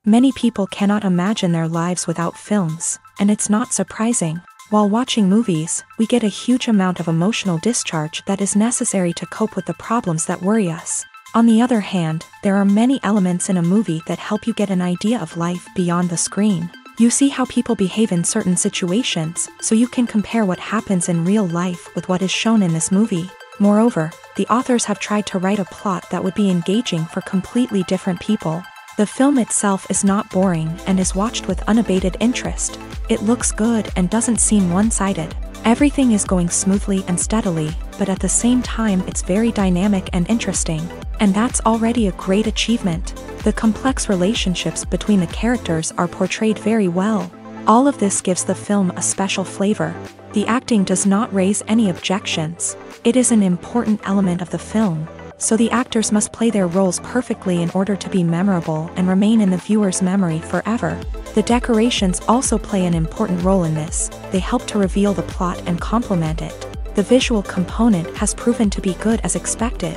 Many people cannot imagine their lives without films, and it's not surprising. While watching movies, we get a huge amount of emotional discharge that is necessary to cope with the problems that worry us. On the other hand, there are many elements in a movie that help you get an idea of life beyond the screen. You see how people behave in certain situations, so you can compare what happens in real life with what is shown in this movie. Moreover, the authors have tried to write a plot that would be engaging for completely different people. The film itself is not boring and is watched with unabated interest. It looks good and doesn't seem one-sided. Everything is going smoothly and steadily, but at the same time it's very dynamic and interesting. And that's already a great achievement. The complex relationships between the characters are portrayed very well. All of this gives the film a special flavor. The acting does not raise any objections. It is an important element of the film, so the actors must play their roles perfectly in order to be memorable and remain in the viewer's memory forever. The decorations also play an important role in this. They help to reveal the plot and complement it. The visual component has proven to be good as expected.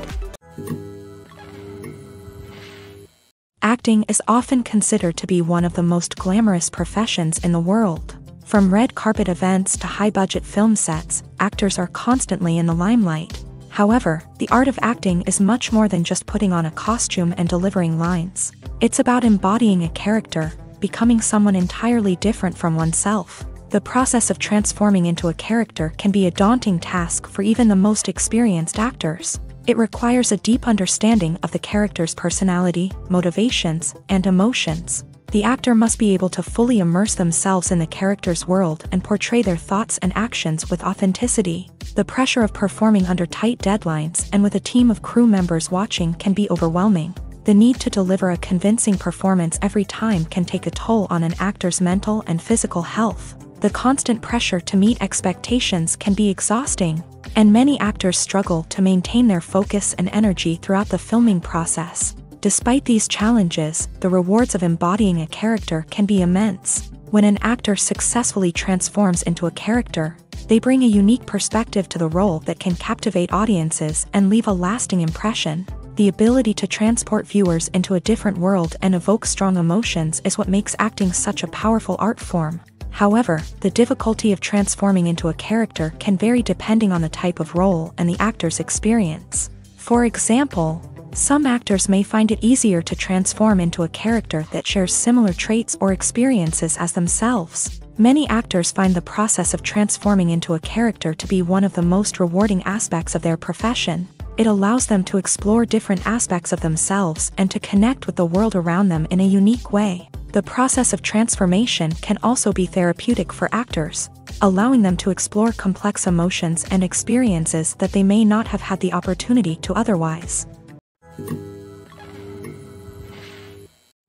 Acting is often considered to be one of the most glamorous professions in the world. From red carpet events to high-budget film sets, actors are constantly in the limelight. However, the art of acting is much more than just putting on a costume and delivering lines. It's about embodying a character, becoming someone entirely different from oneself. The process of transforming into a character can be a daunting task for even the most experienced actors. It requires a deep understanding of the character's personality, motivations, and emotions. The actor must be able to fully immerse themselves in the character's world and portray their thoughts and actions with authenticity. The pressure of performing under tight deadlines and with a team of crew members watching can be overwhelming. The need to deliver a convincing performance every time can take a toll on an actor's mental and physical health. The constant pressure to meet expectations can be exhausting, and many actors struggle to maintain their focus and energy throughout the filming process. Despite these challenges, the rewards of embodying a character can be immense. When an actor successfully transforms into a character, they bring a unique perspective to the role that can captivate audiences and leave a lasting impression. The ability to transport viewers into a different world and evoke strong emotions is what makes acting such a powerful art form. However, the difficulty of transforming into a character can vary depending on the type of role and the actor's experience. For example, some actors may find it easier to transform into a character that shares similar traits or experiences as themselves. Many actors find the process of transforming into a character to be one of the most rewarding aspects of their profession. It allows them to explore different aspects of themselves and to connect with the world around them in a unique way. The process of transformation can also be therapeutic for actors, allowing them to explore complex emotions and experiences that they may not have had the opportunity to otherwise.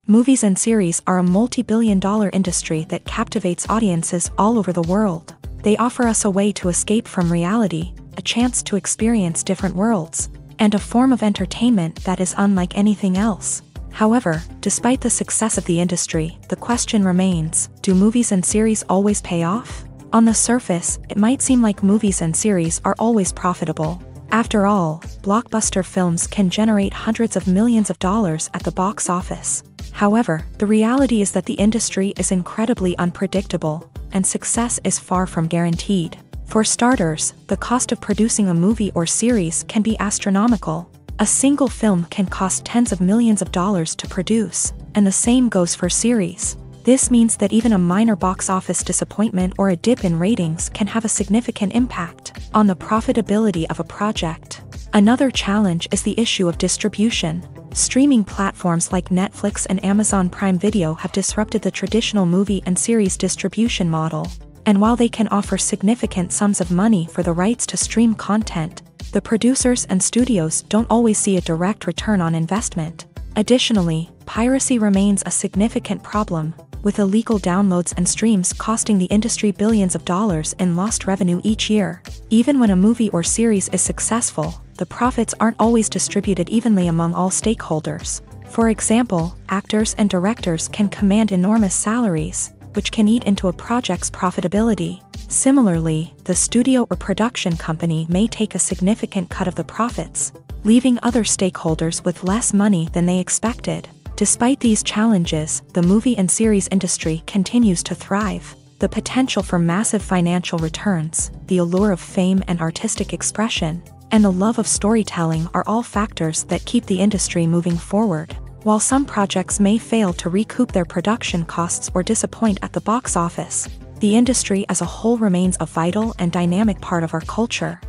Movies and series are a multi-billion-dollar industry that captivates audiences all over the world. They offer us a way to escape from reality, a chance to experience different worlds, and a form of entertainment that is unlike anything else. However, despite the success of the industry, the question remains, do movies and series always pay off? On the surface, it might seem like movies and series are always profitable. After all, blockbuster films can generate hundreds of millions of dollars at the box office. However, the reality is that the industry is incredibly unpredictable, and success is far from guaranteed. For starters, the cost of producing a movie or series can be astronomical. A single film can cost tens of millions of dollars to produce, and the same goes for series. This means that even a minor box office disappointment or a dip in ratings can have a significant impact on the profitability of a project. Another challenge is the issue of distribution. Streaming platforms like Netflix and Amazon Prime Video have disrupted the traditional movie and series distribution model. And while they can offer significant sums of money for the rights to stream content, the producers and studios don't always see a direct return on investment. Additionally, piracy remains a significant problem, with illegal downloads and streams costing the industry billions of dollars in lost revenue each year. Even when a movie or series is successful, the profits aren't always distributed evenly among all stakeholders. For example, actors and directors can command enormous salaries, which can eat into a project's profitability. Similarly, the studio or production company may take a significant cut of the profits, leaving other stakeholders with less money than they expected. Despite these challenges, the movie and series industry continues to thrive. The potential for massive financial returns, the allure of fame and artistic expression, and the love of storytelling are all factors that keep the industry moving forward. While some projects may fail to recoup their production costs or disappoint at the box office, the industry as a whole remains a vital and dynamic part of our culture.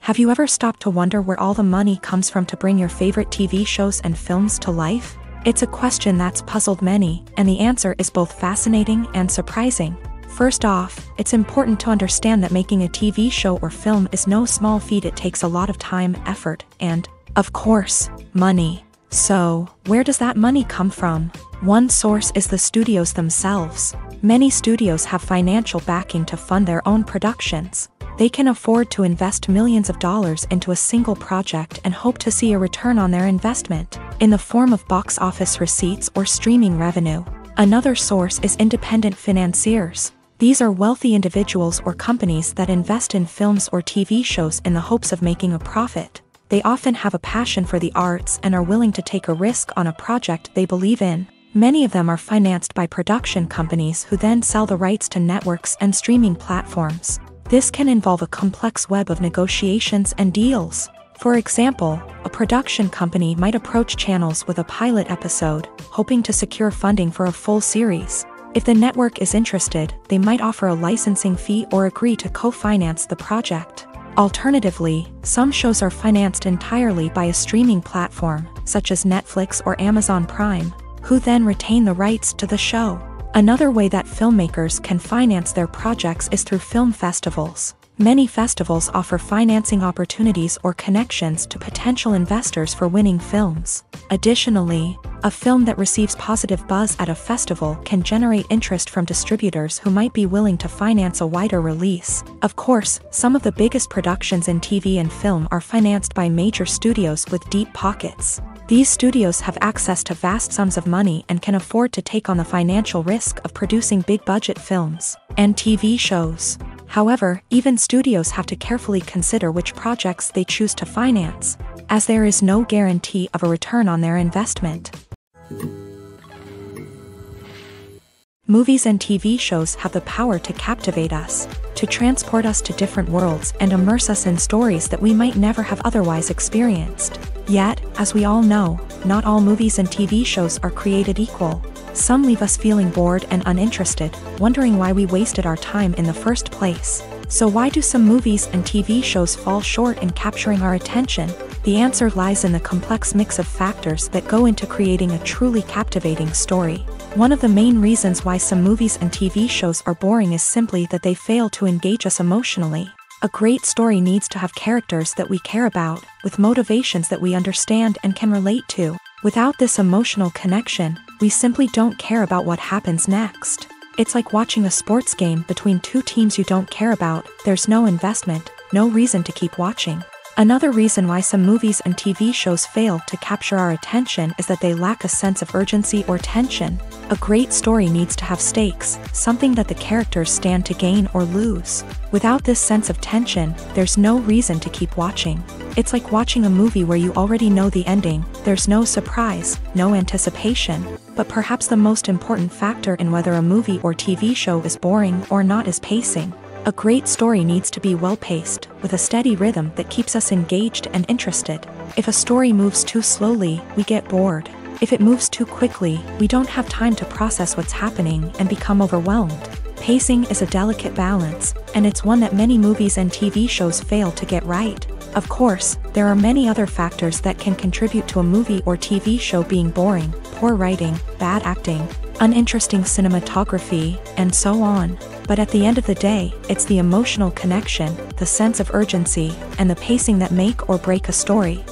Have you ever stopped to wonder where all the money comes from to bring your favorite TV shows and films to life? It's a question that's puzzled many, and the answer is both fascinating and surprising. First off, it's important to understand that making a TV show or film is no small feat. It takes a lot of time, effort, and, of course, money. So, where does that money come from? One source is the studios themselves. Many studios have financial backing to fund their own productions. They can afford to invest millions of dollars into a single project and hope to see a return on their investment, in the form of box office receipts or streaming revenue. Another source is independent financiers. These are wealthy individuals or companies that invest in films or TV shows in the hopes of making a profit. They often have a passion for the arts and are willing to take a risk on a project they believe in. Many of them are financed by production companies who then sell the rights to networks and streaming platforms. This can involve a complex web of negotiations and deals. For example, a production company might approach channels with a pilot episode, hoping to secure funding for a full series. If the network is interested, they might offer a licensing fee or agree to co-finance the project. Alternatively, some shows are financed entirely by a streaming platform, such as Netflix or Amazon Prime, who then retain the rights to the show. Another way that filmmakers can finance their projects is through film festivals. Many festivals offer financing opportunities or connections to potential investors for winning films. Additionally, a film that receives positive buzz at a festival can generate interest from distributors who might be willing to finance a wider release. Of course, some of the biggest productions in TV and film are financed by major studios with deep pockets. These studios have access to vast sums of money and can afford to take on the financial risk of producing big-budget films and TV shows. However, even studios have to carefully consider which projects they choose to finance, as there is no guarantee of a return on their investment. Movies and TV shows have the power to captivate us, to transport us to different worlds and immerse us in stories that we might never have otherwise experienced. Yet, as we all know, not all movies and TV shows are created equal. Some leave us feeling bored and uninterested, wondering why we wasted our time in the first place. So why do some movies and TV shows fall short in capturing our attention? The answer lies in the complex mix of factors that go into creating a truly captivating story. One of the main reasons why some movies and TV shows are boring is simply that they fail to engage us emotionally. A great story needs to have characters that we care about, with motivations that we understand and can relate to. Without this emotional connection, we simply don't care about what happens next. It's like watching a sports game between two teams you don't care about. There's no investment, no reason to keep watching. Another reason why some movies and TV shows fail to capture our attention is that they lack a sense of urgency or tension. A great story needs to have stakes, something that the characters stand to gain or lose. Without this sense of tension, there's no reason to keep watching. It's like watching a movie where you already know the ending. There's no surprise, no anticipation. But perhaps the most important factor in whether a movie or TV show is boring or not is pacing. A great story needs to be well-paced, with a steady rhythm that keeps us engaged and interested. If a story moves too slowly, we get bored. If it moves too quickly, we don't have time to process what's happening and become overwhelmed. Pacing is a delicate balance, and it's one that many movies and TV shows fail to get right. Of course, there are many other factors that can contribute to a movie or TV show being boring: poor writing, bad acting, uninteresting cinematography, and so on. But at the end of the day, it's the emotional connection, the sense of urgency, and the pacing that make or break a story.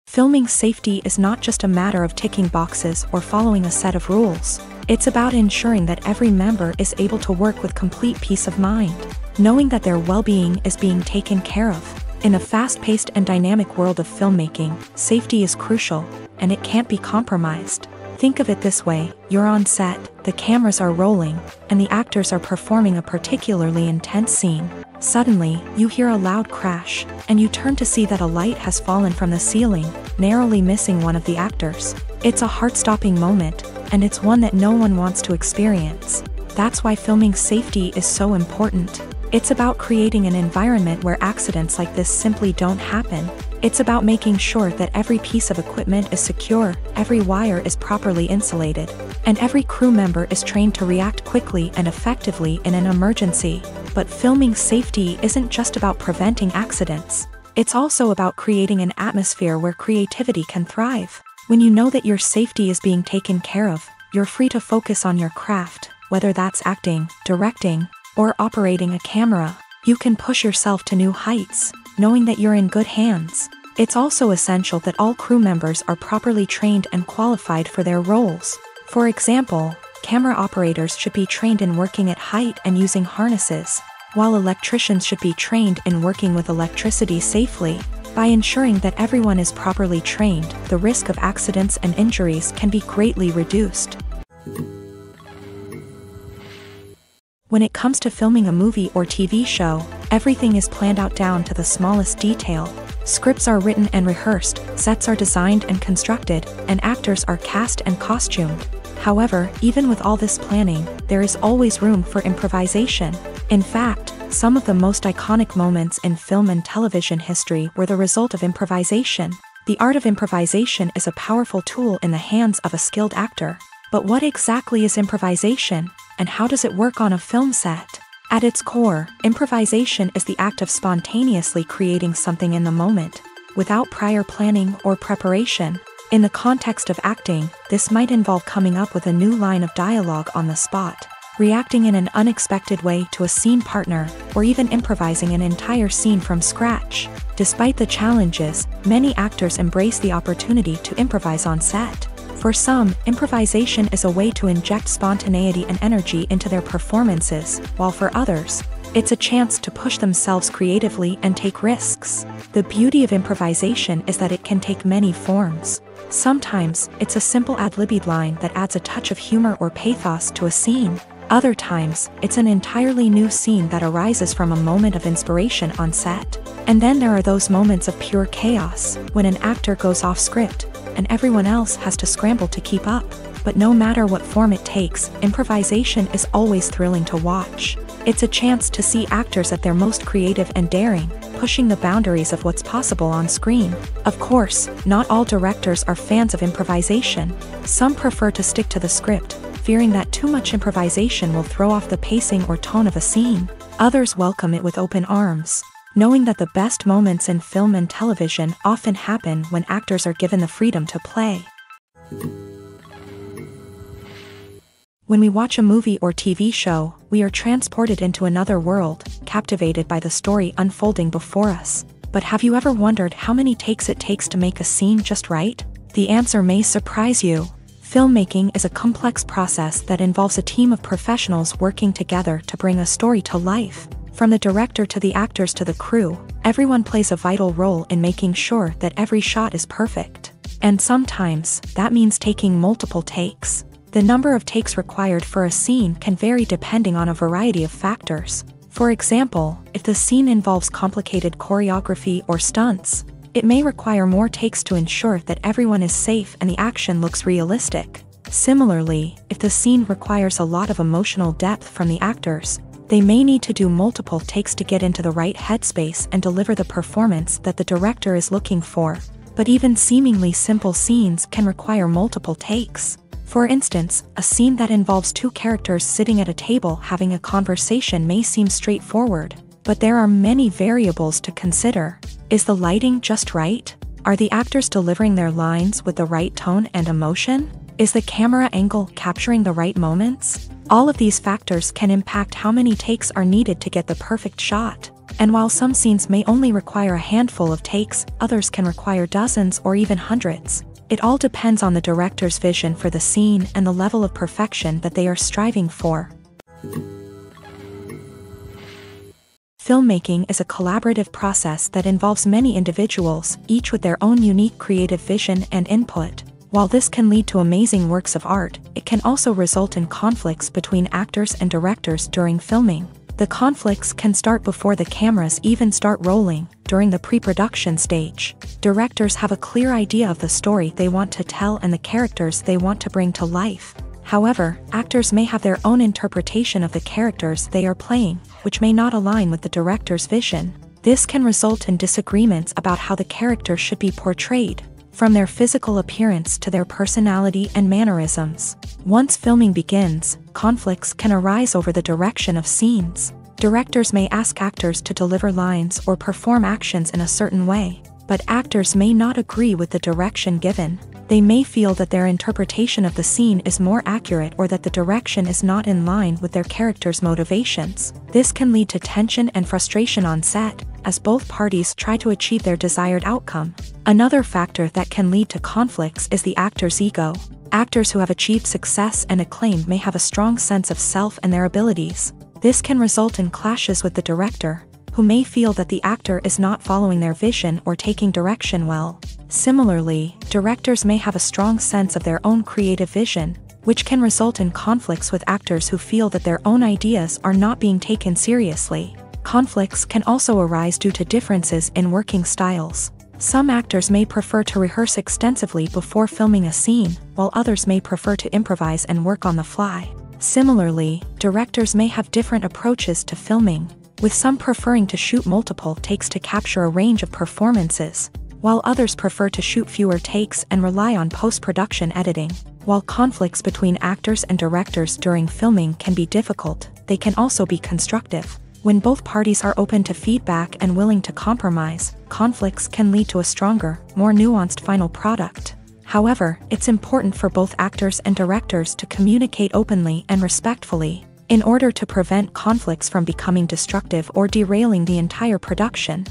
Filming safety is not just a matter of ticking boxes or following a set of rules. It's about ensuring that every member is able to work with complete peace of mind, knowing that their well-being is being taken care of. In a fast-paced and dynamic world of filmmaking, safety is crucial, and it can't be compromised. Think of it this way: you're on set, the cameras are rolling, and the actors are performing a particularly intense scene. Suddenly, you hear a loud crash, and you turn to see that a light has fallen from the ceiling, narrowly missing one of the actors. It's a heart-stopping moment, and it's one that no one wants to experience. That's why filming safety is so important. It's about creating an environment where accidents like this simply don't happen. It's about making sure that every piece of equipment is secure, every wire is properly insulated, and every crew member is trained to react quickly and effectively in an emergency. But filming safety isn't just about preventing accidents. It's also about creating an atmosphere where creativity can thrive. When you know that your safety is being taken care of, you're free to focus on your craft, whether that's acting, directing, or operating a camera. You can push yourself to new heights, knowing that you're in good hands. It's also essential that all crew members are properly trained and qualified for their roles. For example, camera operators should be trained in working at height and using harnesses, while electricians should be trained in working with electricity safely. By ensuring that everyone is properly trained, the risk of accidents and injuries can be greatly reduced. When it comes to filming a movie or TV show, everything is planned out down to the smallest detail. Scripts are written and rehearsed, sets are designed and constructed, and actors are cast and costumed. However, even with all this planning, there is always room for improvisation. In fact, some of the most iconic moments in film and television history were the result of improvisation. The art of improvisation is a powerful tool in the hands of a skilled actor. But what exactly is improvisation, and how does it work on a film set? At its core, improvisation is the act of spontaneously creating something in the moment, without prior planning or preparation. In the context of acting, this might involve coming up with a new line of dialogue on the spot, reacting in an unexpected way to a scene partner, or even improvising an entire scene from scratch. Despite the challenges, many actors embrace the opportunity to improvise on set. For some, improvisation is a way to inject spontaneity and energy into their performances, while for others, it's a chance to push themselves creatively and take risks. The beauty of improvisation is that it can take many forms. Sometimes, it's a simple ad-libbed line that adds a touch of humor or pathos to a scene. Other times, it's an entirely new scene that arises from a moment of inspiration on set. And then there are those moments of pure chaos, when an actor goes off script, and everyone else has to scramble to keep up. But no matter what form it takes, improvisation is always thrilling to watch. It's a chance to see actors at their most creative and daring, pushing the boundaries of what's possible on screen. Of course, not all directors are fans of improvisation. Some prefer to stick to the script, fearing that too much improvisation will throw off the pacing or tone of a scene. Others welcome it with open arms, knowing that the best moments in film and television often happen when actors are given the freedom to play. When we watch a movie or TV show, we are transported into another world, captivated by the story unfolding before us. But have you ever wondered how many takes it takes to make a scene just right? The answer may surprise you. Filmmaking is a complex process that involves a team of professionals working together to bring a story to life. From the director to the actors to the crew, everyone plays a vital role in making sure that every shot is perfect. And sometimes, that means taking multiple takes. The number of takes required for a scene can vary depending on a variety of factors. For example, if the scene involves complicated choreography or stunts, it may require more takes to ensure that everyone is safe and the action looks realistic. Similarly, if the scene requires a lot of emotional depth from the actors, they may need to do multiple takes to get into the right headspace and deliver the performance that the director is looking for. But even seemingly simple scenes can require multiple takes. For instance, a scene that involves two characters sitting at a table having a conversation may seem straightforward, but there are many variables to consider. Is the lighting just right? Are the actors delivering their lines with the right tone and emotion? Is the camera angle capturing the right moments? All of these factors can impact how many takes are needed to get the perfect shot. And while some scenes may only require a handful of takes, others can require dozens or even hundreds. It all depends on the director's vision for the scene and the level of perfection that they are striving for. Filmmaking is a collaborative process that involves many individuals, each with their own unique creative vision and input. While this can lead to amazing works of art, it can also result in conflicts between actors and directors during filming. The conflicts can start before the cameras even start rolling, during the pre-production stage. Directors have a clear idea of the story they want to tell and the characters they want to bring to life. However, actors may have their own interpretation of the characters they are playing, which may not align with the director's vision. This can result in disagreements about how the character should be portrayed, from their physical appearance to their personality and mannerisms. Once filming begins, conflicts can arise over the direction of scenes. Directors may ask actors to deliver lines or perform actions in a certain way, but actors may not agree with the direction given. They may feel that their interpretation of the scene is more accurate or that the direction is not in line with their character's motivations. This can lead to tension and frustration on set, as both parties try to achieve their desired outcome. Another factor that can lead to conflicts is the actor's ego. Actors who have achieved success and acclaim may have a strong sense of self and their abilities. This can result in clashes with the director, who may feel that the actor is not following their vision or taking direction well. Similarly, directors may have a strong sense of their own creative vision, which can result in conflicts with actors who feel that their own ideas are not being taken seriously. Conflicts can also arise due to differences in working styles. Some actors may prefer to rehearse extensively before filming a scene, while others may prefer to improvise and work on the fly. Similarly, directors may have different approaches to filming, with some preferring to shoot multiple takes to capture a range of performances, while others prefer to shoot fewer takes and rely on post-production editing. While conflicts between actors and directors during filming can be difficult, they can also be constructive. When both parties are open to feedback and willing to compromise, conflicts can lead to a stronger, more nuanced final product. However, it's important for both actors and directors to communicate openly and respectfully, in order to prevent conflicts from becoming destructive or derailing the entire production.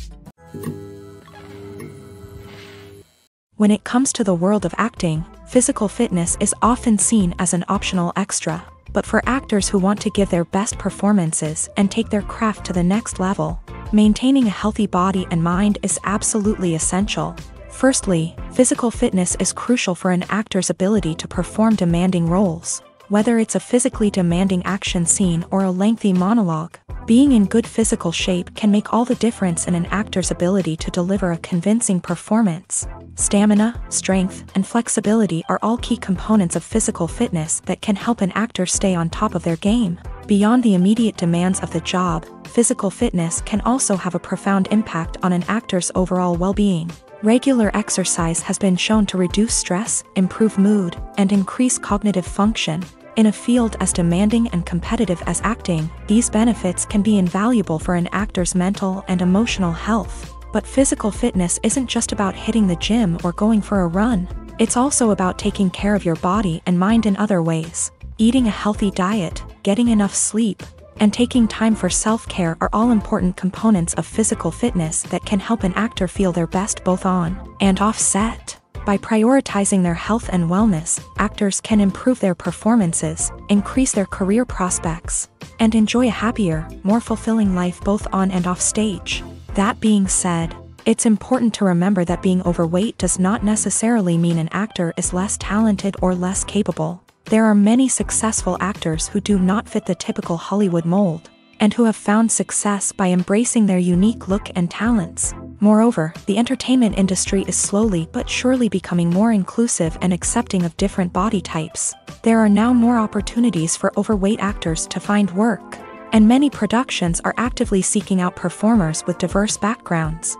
When it comes to the world of acting, physical fitness is often seen as an optional extra. But for actors who want to give their best performances and take their craft to the next level, maintaining a healthy body and mind is absolutely essential. Firstly, physical fitness is crucial for an actor's ability to perform demanding roles. Whether it's a physically demanding action scene or a lengthy monologue, being in good physical shape can make all the difference in an actor's ability to deliver a convincing performance. Stamina, strength, and flexibility are all key components of physical fitness that can help an actor stay on top of their game. Beyond the immediate demands of the job, physical fitness can also have a profound impact on an actor's overall well-being. Regular exercise has been shown to reduce stress, improve mood, and increase cognitive function. In a field as demanding and competitive as acting, these benefits can be invaluable for an actor's mental and emotional health. But physical fitness isn't just about hitting the gym or going for a run. It's also about taking care of your body and mind in other ways. Eating a healthy diet, getting enough sleep, and taking time for self-care are all important components of physical fitness that can help an actor feel their best both on and off set. By prioritizing their health and wellness, actors can improve their performances, increase their career prospects, and enjoy a happier, more fulfilling life both on and off stage. That being said, it's important to remember that being overweight does not necessarily mean an actor is less talented or less capable. There are many successful actors who do not fit the typical Hollywood mold, and who have found success by embracing their unique look and talents. Moreover, the entertainment industry is slowly but surely becoming more inclusive and accepting of different body types. There are now more opportunities for overweight actors to find work, and many productions are actively seeking out performers with diverse backgrounds.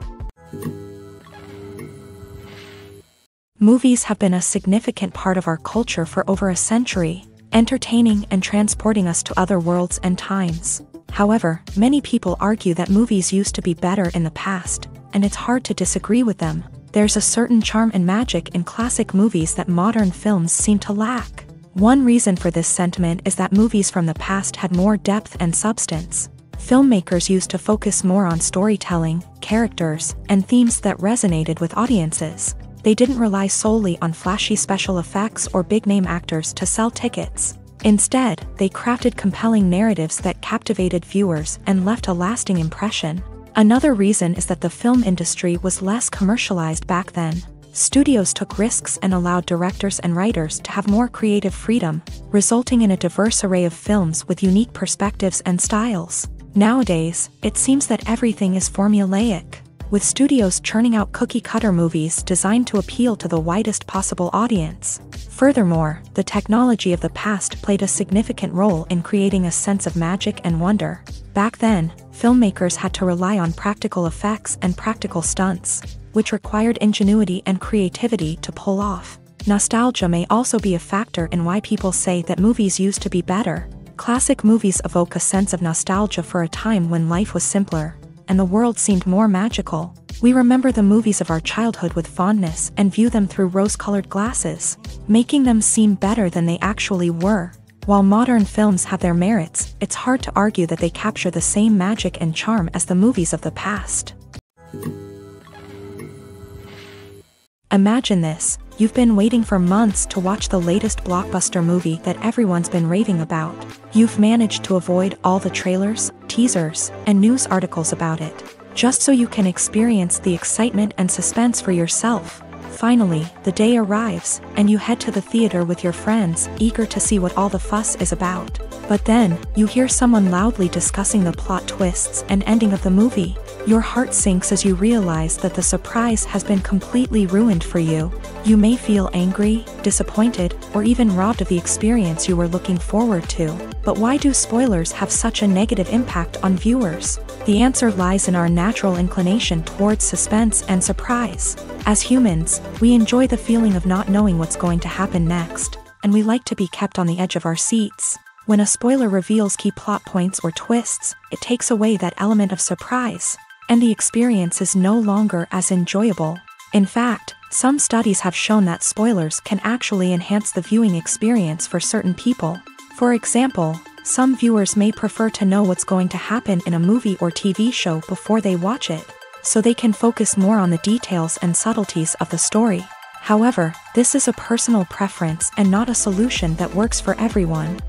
Movies have been a significant part of our culture for over a century, entertaining and transporting us to other worlds and times. However, many people argue that movies used to be better in the past, and it's hard to disagree with them. There's a certain charm and magic in classic movies that modern films seem to lack. One reason for this sentiment is that movies from the past had more depth and substance. Filmmakers used to focus more on storytelling, characters, and themes that resonated with audiences. They didn't rely solely on flashy special effects or big-name actors to sell tickets. Instead, they crafted compelling narratives that captivated viewers and left a lasting impression. Another reason is that the film industry was less commercialized back then. Studios took risks and allowed directors and writers to have more creative freedom, resulting in a diverse array of films with unique perspectives and styles. Nowadays, it seems that everything is formulaic, with studios churning out cookie-cutter movies designed to appeal to the widest possible audience. Furthermore, the technology of the past played a significant role in creating a sense of magic and wonder. Back then, filmmakers had to rely on practical effects and practical stunts, which required ingenuity and creativity to pull off. Nostalgia may also be a factor in why people say that movies used to be better. Classic movies evoke a sense of nostalgia for a time when life was simpler, and the world seemed more magical. We remember the movies of our childhood with fondness and view them through rose-colored glasses, making them seem better than they actually were. While modern films have their merits, it's hard to argue that they capture the same magic and charm as the movies of the past. Imagine this: you've been waiting for months to watch the latest blockbuster movie that everyone's been raving about. You've managed to avoid all the trailers, teasers, and news articles about it, just so you can experience the excitement and suspense for yourself. Finally, the day arrives, and you head to the theater with your friends, eager to see what all the fuss is about. But then, you hear someone loudly discussing the plot twists and ending of the movie. Your heart sinks as you realize that the surprise has been completely ruined for you. You may feel angry, disappointed, or even robbed of the experience you were looking forward to. But why do spoilers have such a negative impact on viewers? The answer lies in our natural inclination towards suspense and surprise. As humans, we enjoy the feeling of not knowing what's going to happen next, and we like to be kept on the edge of our seats. When a spoiler reveals key plot points or twists, it takes away that element of surprise, and the experience is no longer as enjoyable. In fact, some studies have shown that spoilers can actually enhance the viewing experience for certain people. For example, some viewers may prefer to know what's going to happen in a movie or TV show before they watch it, so they can focus more on the details and subtleties of the story. However, this is a personal preference and not a solution that works for everyone.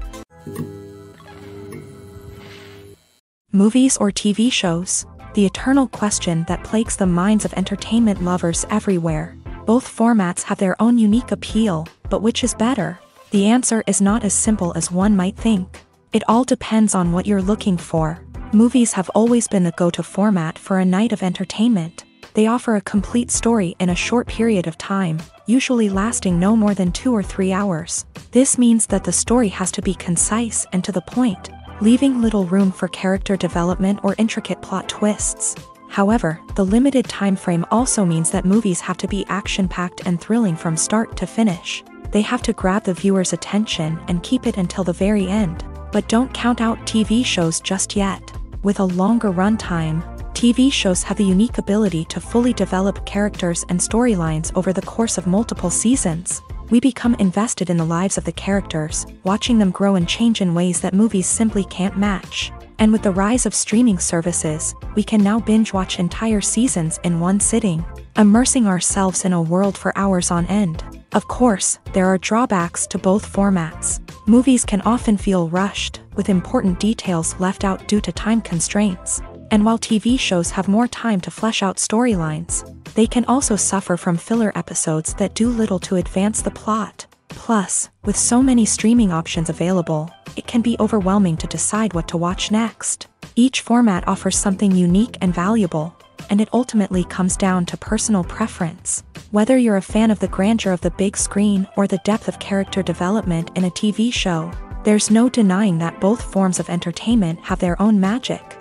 Movies or TV shows? The eternal question that plagues the minds of entertainment lovers everywhere. Both formats have their own unique appeal, but which is better? The answer is not as simple as one might think. It all depends on what you're looking for. Movies have always been the go-to format for a night of entertainment. They offer a complete story in a short period of time, usually lasting no more than 2 or 3 hours. This means that the story has to be concise and to the point, leaving little room for character development or intricate plot twists. However, the limited time frame also means that movies have to be action-packed and thrilling from start to finish. They have to grab the viewer's attention and keep it until the very end. But don't count out TV shows just yet. With a longer runtime, TV shows have the unique ability to fully develop characters and storylines over the course of multiple seasons. We become invested in the lives of the characters, watching them grow and change in ways that movies simply can't match. And with the rise of streaming services, we can now binge-watch entire seasons in one sitting, immersing ourselves in a world for hours on end. Of course, there are drawbacks to both formats. Movies can often feel rushed, with important details left out due to time constraints. And while TV shows have more time to flesh out storylines, they can also suffer from filler episodes that do little to advance the plot. Plus, with so many streaming options available, it can be overwhelming to decide what to watch next. Each format offers something unique and valuable, and it ultimately comes down to personal preference. Whether you're a fan of the grandeur of the big screen or the depth of character development in a TV show, there's no denying that both forms of entertainment have their own magic.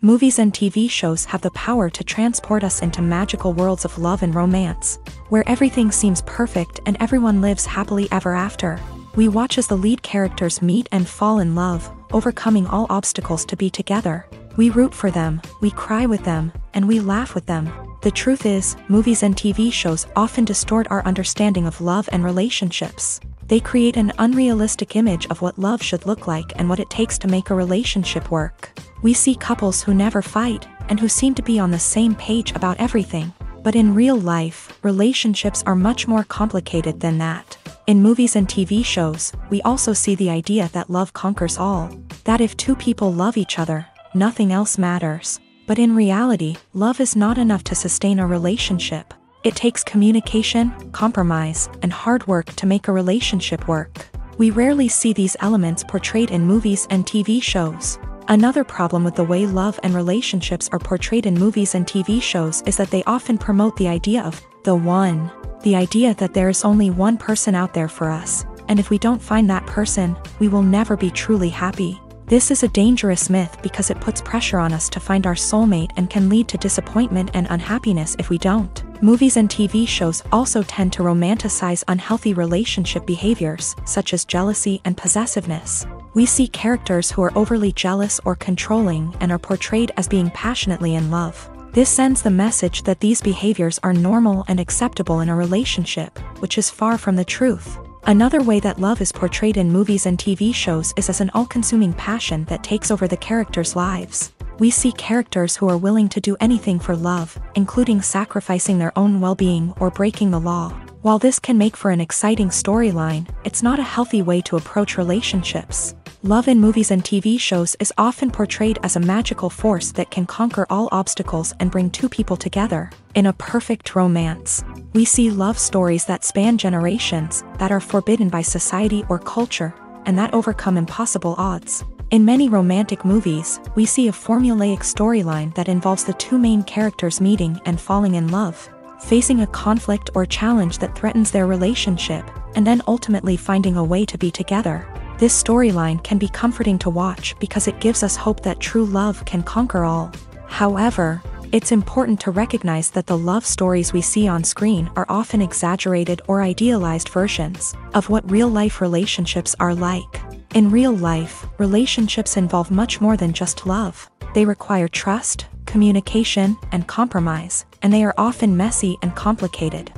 Movies and TV shows have the power to transport us into magical worlds of love and romance, where everything seems perfect and everyone lives happily ever after. We watch as the lead characters meet and fall in love, overcoming all obstacles to be together. We root for them, we cry with them, and we laugh with them. The truth is, movies and TV shows often distort our understanding of love and relationships. They create an unrealistic image of what love should look like and what it takes to make a relationship work. We see couples who never fight, and who seem to be on the same page about everything. But in real life, relationships are much more complicated than that. In movies and TV shows, we also see the idea that love conquers all. That if two people love each other, nothing else matters. But in reality, love is not enough to sustain a relationship. It takes communication, compromise, and hard work to make a relationship work. We rarely see these elements portrayed in movies and TV shows. Another problem with the way love and relationships are portrayed in movies and TV shows is that they often promote the idea of the one. The idea that there is only one person out there for us, and if we don't find that person, we will never be truly happy. This is a dangerous myth because it puts pressure on us to find our soulmate and can lead to disappointment and unhappiness if we don't. Movies and TV shows also tend to romanticize unhealthy relationship behaviors, such as jealousy and possessiveness. We see characters who are overly jealous or controlling and are portrayed as being passionately in love. This sends the message that these behaviors are normal and acceptable in a relationship, which is far from the truth. Another way that love is portrayed in movies and TV shows is as an all-consuming passion that takes over the characters' lives. We see characters who are willing to do anything for love, including sacrificing their own well-being or breaking the law. While this can make for an exciting storyline, it's not a healthy way to approach relationships. Love in movies and TV shows is often portrayed as a magical force that can conquer all obstacles and bring two people together. In a perfect romance, we see love stories that span generations, that are forbidden by society or culture, and that overcome impossible odds. In many romantic movies, we see a formulaic storyline that involves the two main characters meeting and falling in love, facing a conflict or challenge that threatens their relationship, and then ultimately finding a way to be together. This storyline can be comforting to watch because it gives us hope that true love can conquer all. However, it's important to recognize that the love stories we see on screen are often exaggerated or idealized versions of what real-life relationships are like. In real life, relationships involve much more than just love. They require trust, communication, and compromise, and they are often messy and complicated.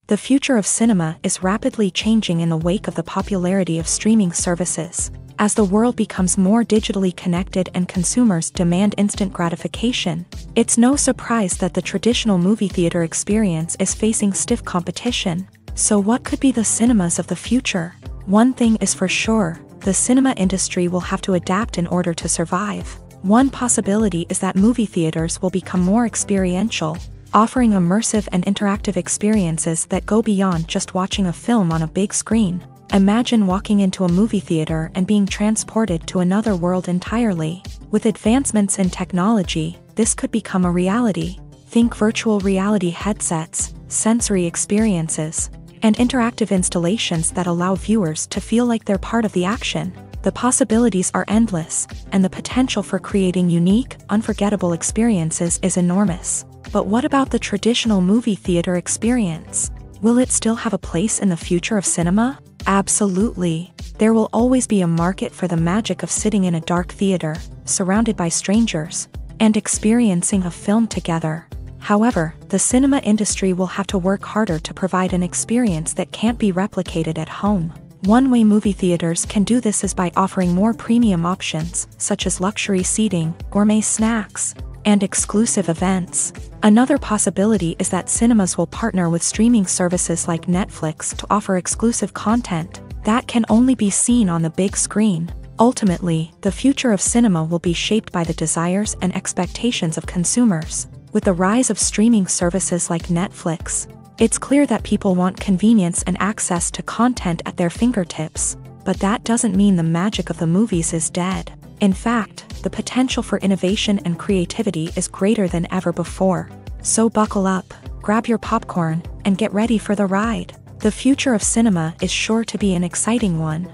The future of cinema is rapidly changing in the wake of the popularity of streaming services. As the world becomes more digitally connected and consumers demand instant gratification, it's no surprise that the traditional movie theater experience is facing stiff competition. So what could be the cinemas of the future? One thing is for sure, the cinema industry will have to adapt in order to survive. One possibility is that movie theaters will become more experiential, offering immersive and interactive experiences that go beyond just watching a film on a big screen. Imagine walking into a movie theater and being transported to another world entirely. With advancements in technology, this could become a reality. Think virtual reality headsets, sensory experiences, and interactive installations that allow viewers to feel like they're part of the action. The possibilities are endless, and the potential for creating unique, unforgettable experiences is enormous. But what about the traditional movie theater experience? Will it still have a place in the future of cinema? Absolutely. There will always be a market for the magic of sitting in a dark theater, surrounded by strangers, and experiencing a film together. However, the cinema industry will have to work harder to provide an experience that can't be replicated at home. One way movie theaters can do this is by offering more premium options, such as luxury seating, gourmet snacks, and exclusive events. Another possibility is that cinemas will partner with streaming services like Netflix to offer exclusive content that can only be seen on the big screen. Ultimately, the future of cinema will be shaped by the desires and expectations of consumers. With the rise of streaming services like Netflix, it's clear that people want convenience and access to content at their fingertips. but that doesn't mean the magic of the movies is dead. In fact, the potential for innovation and creativity is greater than ever before. So buckle up, grab your popcorn, and get ready for the ride. The future of cinema is sure to be an exciting one.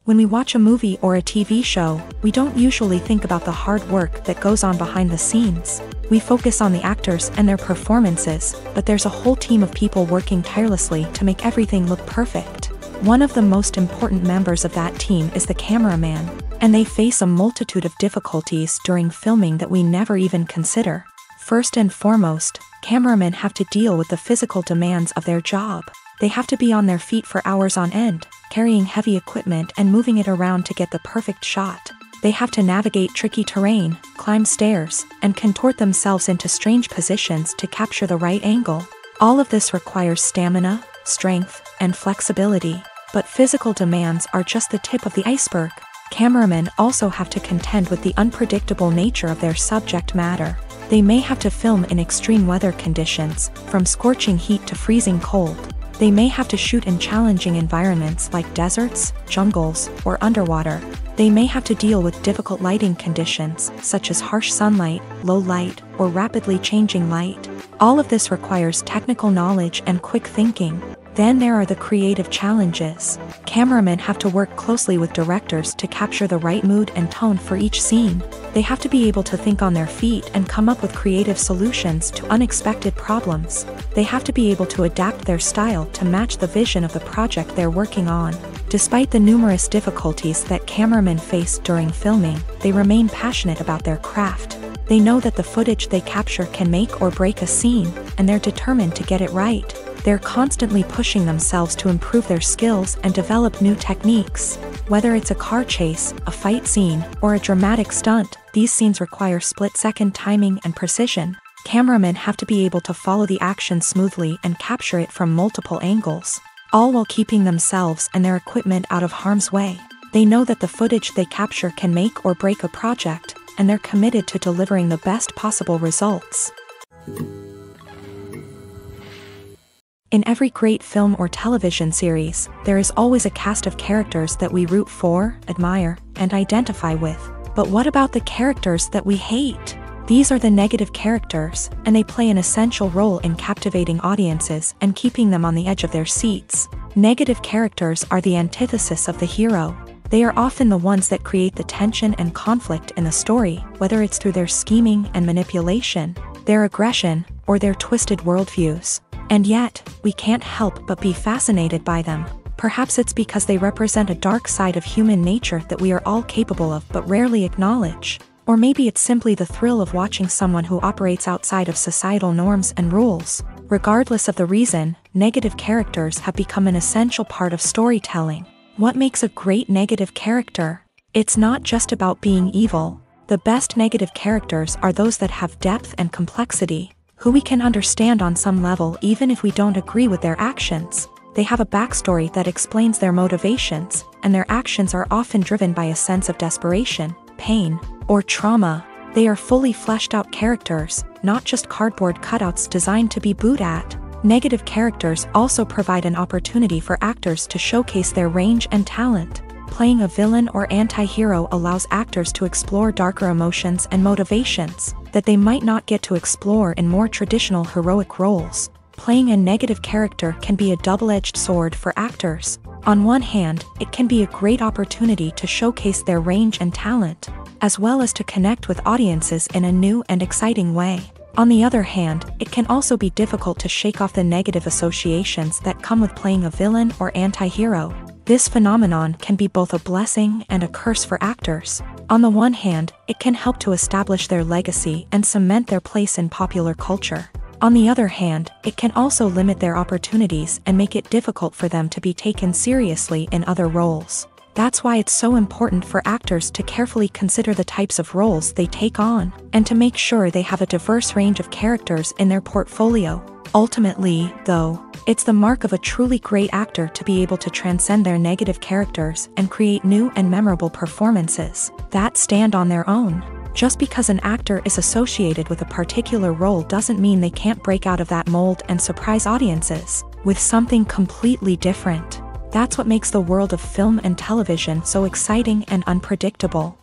When we watch a movie or a TV show, we don't usually think about the hard work that goes on behind the scenes. We focus on the actors and their performances, but there's a whole team of people working tirelessly to make everything look perfect. One of the most important members of that team is the cameraman, and they face a multitude of difficulties during filming that we never even consider. First and foremost, cameramen have to deal with the physical demands of their job. They have to be on their feet for hours on end, carrying heavy equipment and moving it around to get the perfect shot. They have to navigate tricky terrain, climb stairs, and contort themselves into strange positions to capture the right angle. All of this requires stamina, strength, and flexibility. But physical demands are just the tip of the iceberg. Cameramen also have to contend with the unpredictable nature of their subject matter. They may have to film in extreme weather conditions, from scorching heat to freezing cold. They may have to shoot in challenging environments like deserts, jungles, or underwater. They may have to deal with difficult lighting conditions, such as harsh sunlight, low light, or rapidly changing light. All of this requires technical knowledge and quick thinking. Then there are the creative challenges. Cameramen have to work closely with directors to capture the right mood and tone for each scene. They have to be able to think on their feet and come up with creative solutions to unexpected problems. They have to be able to adapt their style to match the vision of the project they're working on. Despite the numerous difficulties that cameramen face during filming, they remain passionate about their craft. They know that the footage they capture can make or break a scene, and they're determined to get it right. They're constantly pushing themselves to improve their skills and develop new techniques. Whether it's a car chase, a fight scene, or a dramatic stunt, these scenes require split-second timing and precision. Cameramen have to be able to follow the action smoothly and capture it from multiple angles, all while keeping themselves and their equipment out of harm's way. They know that the footage they capture can make or break a project, and they're committed to delivering the best possible results. In every great film or television series, there is always a cast of characters that we root for, admire, and identify with. But what about the characters that we hate? These are the negative characters, and they play an essential role in captivating audiences and keeping them on the edge of their seats. Negative characters are the antithesis of the hero. They are often the ones that create the tension and conflict in the story, whether it's through their scheming and manipulation, their aggression, or their twisted worldviews. And yet, we can't help but be fascinated by them. Perhaps it's because they represent a dark side of human nature that we are all capable of but rarely acknowledge. Or maybe it's simply the thrill of watching someone who operates outside of societal norms and rules. Regardless of the reason, negative characters have become an essential part of storytelling. What makes a great negative character? It's not just about being evil. The best negative characters are those that have depth and complexity, who we can understand on some level even if we don't agree with their actions. They have a backstory that explains their motivations, and their actions are often driven by a sense of desperation, pain, or trauma. They are fully fleshed out characters, not just cardboard cutouts designed to be booed at. Negative characters also provide an opportunity for actors to showcase their range and talent. Playing a villain or anti-hero allows actors to explore darker emotions and motivations that they might not get to explore in more traditional heroic roles. Playing a negative character can be a double-edged sword for actors. On one hand, it can be a great opportunity to showcase their range and talent, as well as to connect with audiences in a new and exciting way. On the other hand, it can also be difficult to shake off the negative associations that come with playing a villain or anti-hero. This phenomenon can be both a blessing and a curse for actors. On the one hand, it can help to establish their legacy and cement their place in popular culture. On the other hand, it can also limit their opportunities and make it difficult for them to be taken seriously in other roles. That's why it's so important for actors to carefully consider the types of roles they take on, and to make sure they have a diverse range of characters in their portfolio. Ultimately, though, it's the mark of a truly great actor to be able to transcend their negative characters and create new and memorable performances that stand on their own. Just because an actor is associated with a particular role doesn't mean they can't break out of that mold and surprise audiences. with something completely different. That's what makes the world of film and television so exciting and unpredictable.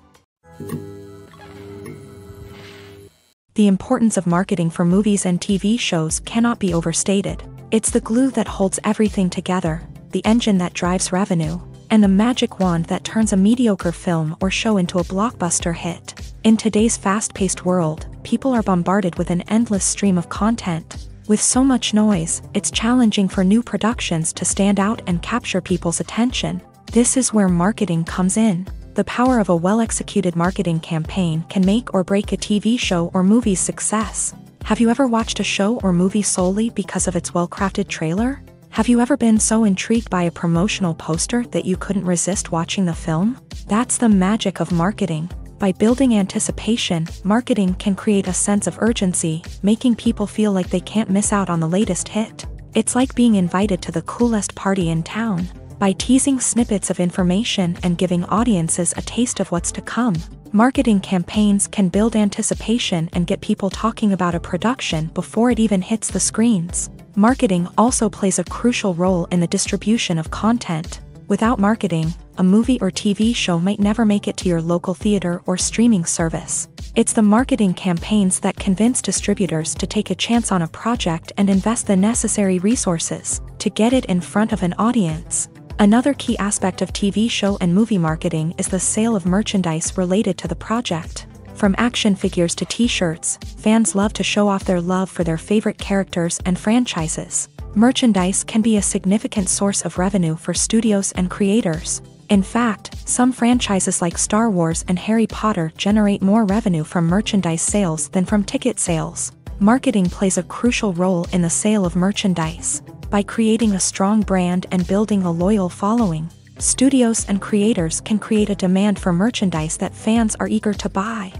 The importance of marketing for movies and TV shows cannot be overstated. It's the glue that holds everything together, the engine that drives revenue, and the magic wand that turns a mediocre film or show into a blockbuster hit. In today's fast-paced world, people are bombarded with an endless stream of content. With so much noise, it's challenging for new productions to stand out and capture people's attention. This is where marketing comes in. The power of a well-executed marketing campaign can make or break a TV show or movie's success. Have you ever watched a show or movie solely because of its well-crafted trailer? Have you ever been so intrigued by a promotional poster that you couldn't resist watching the film? That's the magic of marketing. By building anticipation, marketing can create a sense of urgency, making people feel like they can't miss out on the latest hit. It's like being invited to the coolest party in town. By teasing snippets of information and giving audiences a taste of what's to come, marketing campaigns can build anticipation and get people talking about a production before it even hits the screens. Marketing also plays a crucial role in the distribution of content. Without marketing, a movie or TV show might never make it to your local theater or streaming service. It's the marketing campaigns that convince distributors to take a chance on a project and invest the necessary resources to get it in front of an audience. Another key aspect of TV show and movie marketing is the sale of merchandise related to the project. From action figures to t-shirts, fans love to show off their love for their favorite characters and franchises. Merchandise can be a significant source of revenue for studios and creators. In fact, some franchises like Star Wars and Harry Potter generate more revenue from merchandise sales than from ticket sales. Marketing plays a crucial role in the sale of merchandise. By creating a strong brand and building a loyal following, studios and creators can create a demand for merchandise that fans are eager to buy.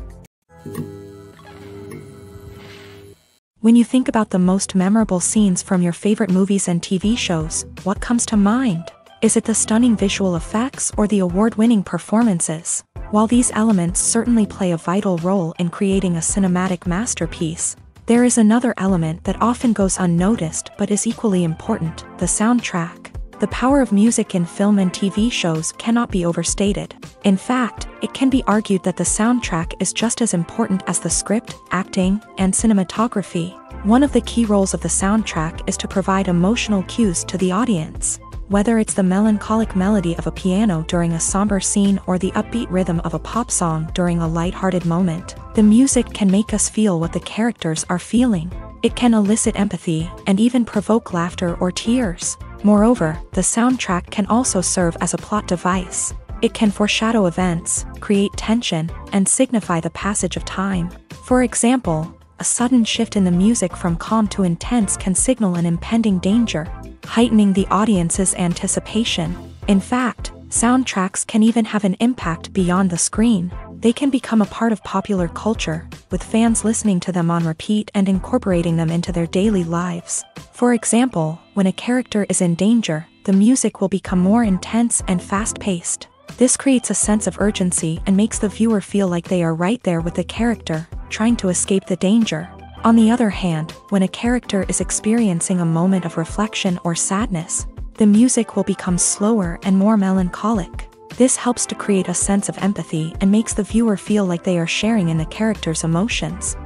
When you think about the most memorable scenes from your favorite movies and TV shows, what comes to mind? Is it the stunning visual effects or the award-winning performances? While these elements certainly play a vital role in creating a cinematic masterpiece, there is another element that often goes unnoticed but is equally important: the soundtrack. The power of music in film and TV shows cannot be overstated. In fact, it can be argued that the soundtrack is just as important as the script, acting, and cinematography. One of the key roles of the soundtrack is to provide emotional cues to the audience. Whether it's the melancholic melody of a piano during a somber scene or the upbeat rhythm of a pop song during a lighthearted moment, the music can make us feel what the characters are feeling. It can elicit empathy and even provoke laughter or tears. Moreover, the soundtrack can also serve as a plot device. It can foreshadow events, create tension, and signify the passage of time. For example, a sudden shift in the music from calm to intense can signal an impending danger, heightening the audience's anticipation. In fact, soundtracks can even have an impact beyond the screen. They can become a part of popular culture, with fans listening to them on repeat and incorporating them into their daily lives. For example, when a character is in danger, the music will become more intense and fast-paced. This creates a sense of urgency and makes the viewer feel like they are right there with the character, trying to escape the danger. On the other hand, when a character is experiencing a moment of reflection or sadness, the music will become slower and more melancholic. This helps to create a sense of empathy and makes the viewer feel like they are sharing in the character's emotions.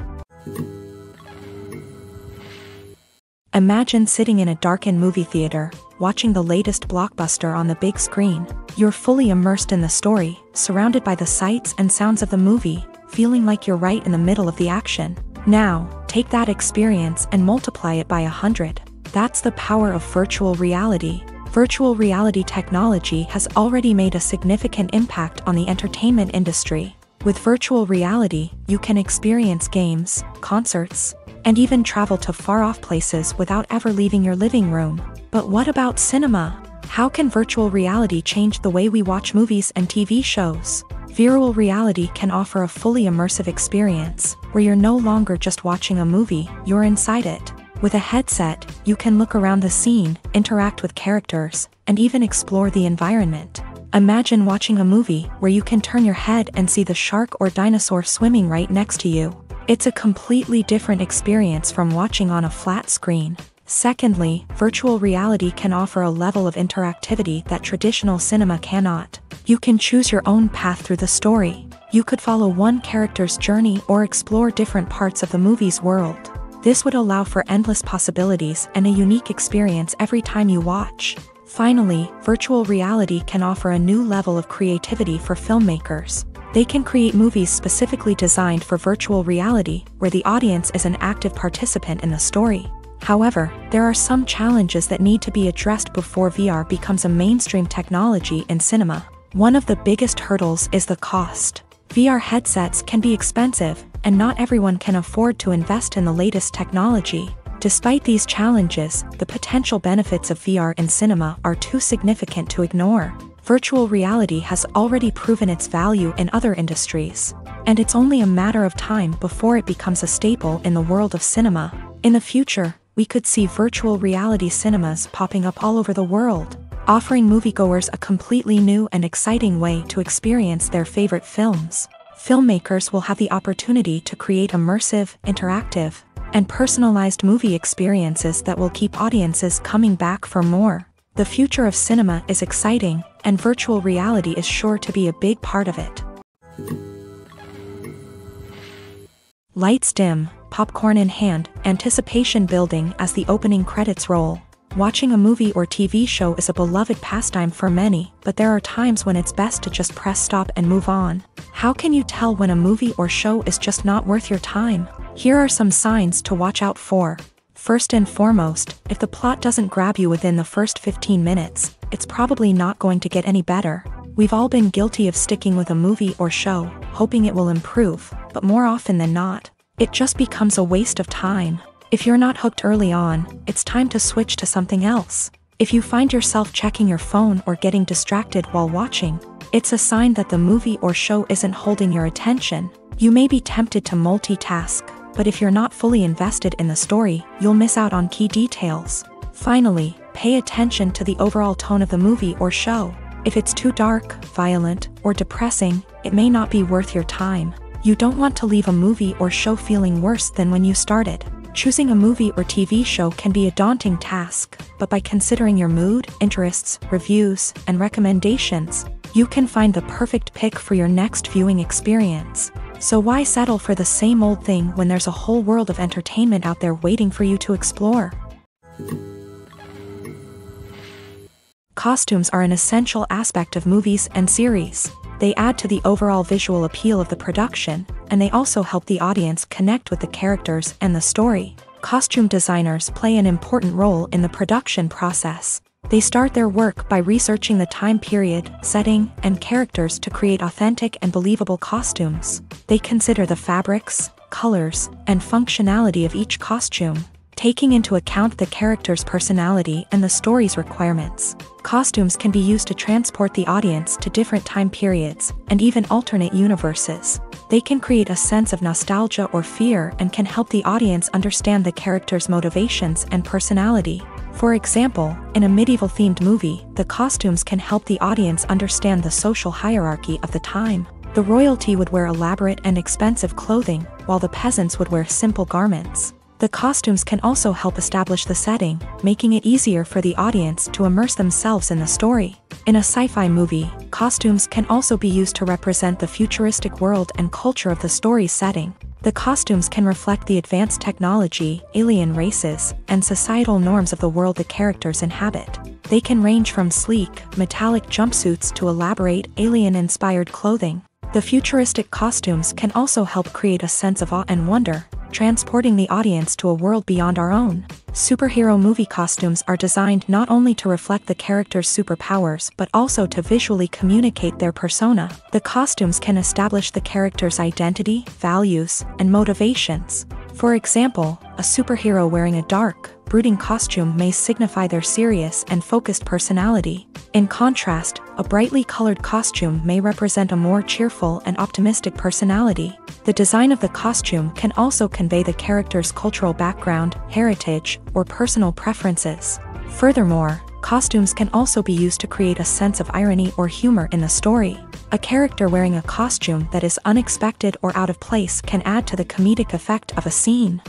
Imagine sitting in a darkened movie theater, watching the latest blockbuster on the big screen. You're fully immersed in the story, surrounded by the sights and sounds of the movie, feeling like you're right in the middle of the action. Now, take that experience and multiply it by 100. That's the power of virtual reality. Virtual reality technology has already made a significant impact on the entertainment industry. With virtual reality, you can experience games, concerts, and even travel to far-off places without ever leaving your living room. But what about cinema? How can virtual reality change the way we watch movies and TV shows? Virtual reality can offer a fully immersive experience, where you're no longer just watching a movie, you're inside it. With a headset, you can look around the scene, interact with characters, and even explore the environment. Imagine watching a movie where you can turn your head and see the shark or dinosaur swimming right next to you. It's a completely different experience from watching on a flat screen. Secondly, virtual reality can offer a level of interactivity that traditional cinema cannot. You can choose your own path through the story. You could follow one character's journey or explore different parts of the movie's world. This would allow for endless possibilities and a unique experience every time you watch. Finally, virtual reality can offer a new level of creativity for filmmakers. They can create movies specifically designed for virtual reality, where the audience is an active participant in the story. However, there are some challenges that need to be addressed before VR becomes a mainstream technology in cinema. One of the biggest hurdles is the cost. VR headsets can be expensive, and not everyone can afford to invest in the latest technology. Despite these challenges, the potential benefits of VR in cinema are too significant to ignore. Virtual reality has already proven its value in other industries, and it's only a matter of time before it becomes a staple in the world of cinema. In the future, we could see virtual reality cinemas popping up all over the world, offering moviegoers a completely new and exciting way to experience their favorite films. Filmmakers will have the opportunity to create immersive, interactive, and personalized movie experiences that will keep audiences coming back for more. The future of cinema is exciting, and virtual reality is sure to be a big part of it. Lights dim, popcorn in hand, anticipation building as the opening credits roll. Watching a movie or TV show is a beloved pastime for many, but there are times when it's best to just press stop and move on. How can you tell when a movie or show is just not worth your time? Here are some signs to watch out for. First and foremost, if the plot doesn't grab you within the first 15 minutes, it's probably not going to get any better. We've all been guilty of sticking with a movie or show, hoping it will improve, but more often than not, it just becomes a waste of time. If you're not hooked early on, it's time to switch to something else. If you find yourself checking your phone or getting distracted while watching, it's a sign that the movie or show isn't holding your attention. You may be tempted to multitask, but if you're not fully invested in the story, you'll miss out on key details. Finally, pay attention to the overall tone of the movie or show. If it's too dark, violent, or depressing, it may not be worth your time. You don't want to leave a movie or show feeling worse than when you started. Choosing a movie or TV show can be a daunting task, but by considering your mood, interests, reviews, and recommendations, you can find the perfect pick for your next viewing experience. So why settle for the same old thing when there's a whole world of entertainment out there waiting for you to explore? Costumes are an essential aspect of movies and series. They add to the overall visual appeal of the production, and they also help the audience connect with the characters and the story. Costume designers play an important role in the production process. They start their work by researching the time period, setting, and characters to create authentic and believable costumes. They consider the fabrics, colors, and functionality of each costume, taking into account the character's personality and the story's requirements. Costumes can be used to transport the audience to different time periods, and even alternate universes. They can create a sense of nostalgia or fear and can help the audience understand the character's motivations and personality. For example, in a medieval-themed movie, the costumes can help the audience understand the social hierarchy of the time. The royalty would wear elaborate and expensive clothing, while the peasants would wear simple garments. The costumes can also help establish the setting, making it easier for the audience to immerse themselves in the story. In a sci-fi movie, costumes can also be used to represent the futuristic world and culture of the story's setting. The costumes can reflect the advanced technology, alien races, and societal norms of the world the characters inhabit. They can range from sleek, metallic jumpsuits to elaborate, alien-inspired clothing. The futuristic costumes can also help create a sense of awe and wonder, transporting the audience to a world beyond our own. Superhero movie costumes are designed not only to reflect the character's superpowers but also to visually communicate their persona. The costumes can establish the character's identity, values, and motivations. For example, a superhero wearing a dark, brooding costume may signify their serious and focused personality. In contrast, a brightly colored costume may represent a more cheerful and optimistic personality. The design of the costume can also convey the character's cultural background, heritage, or personal preferences. Furthermore, costumes can also be used to create a sense of irony or humor in the story. A character wearing a costume that is unexpected or out of place can add to the comedic effect of a scene.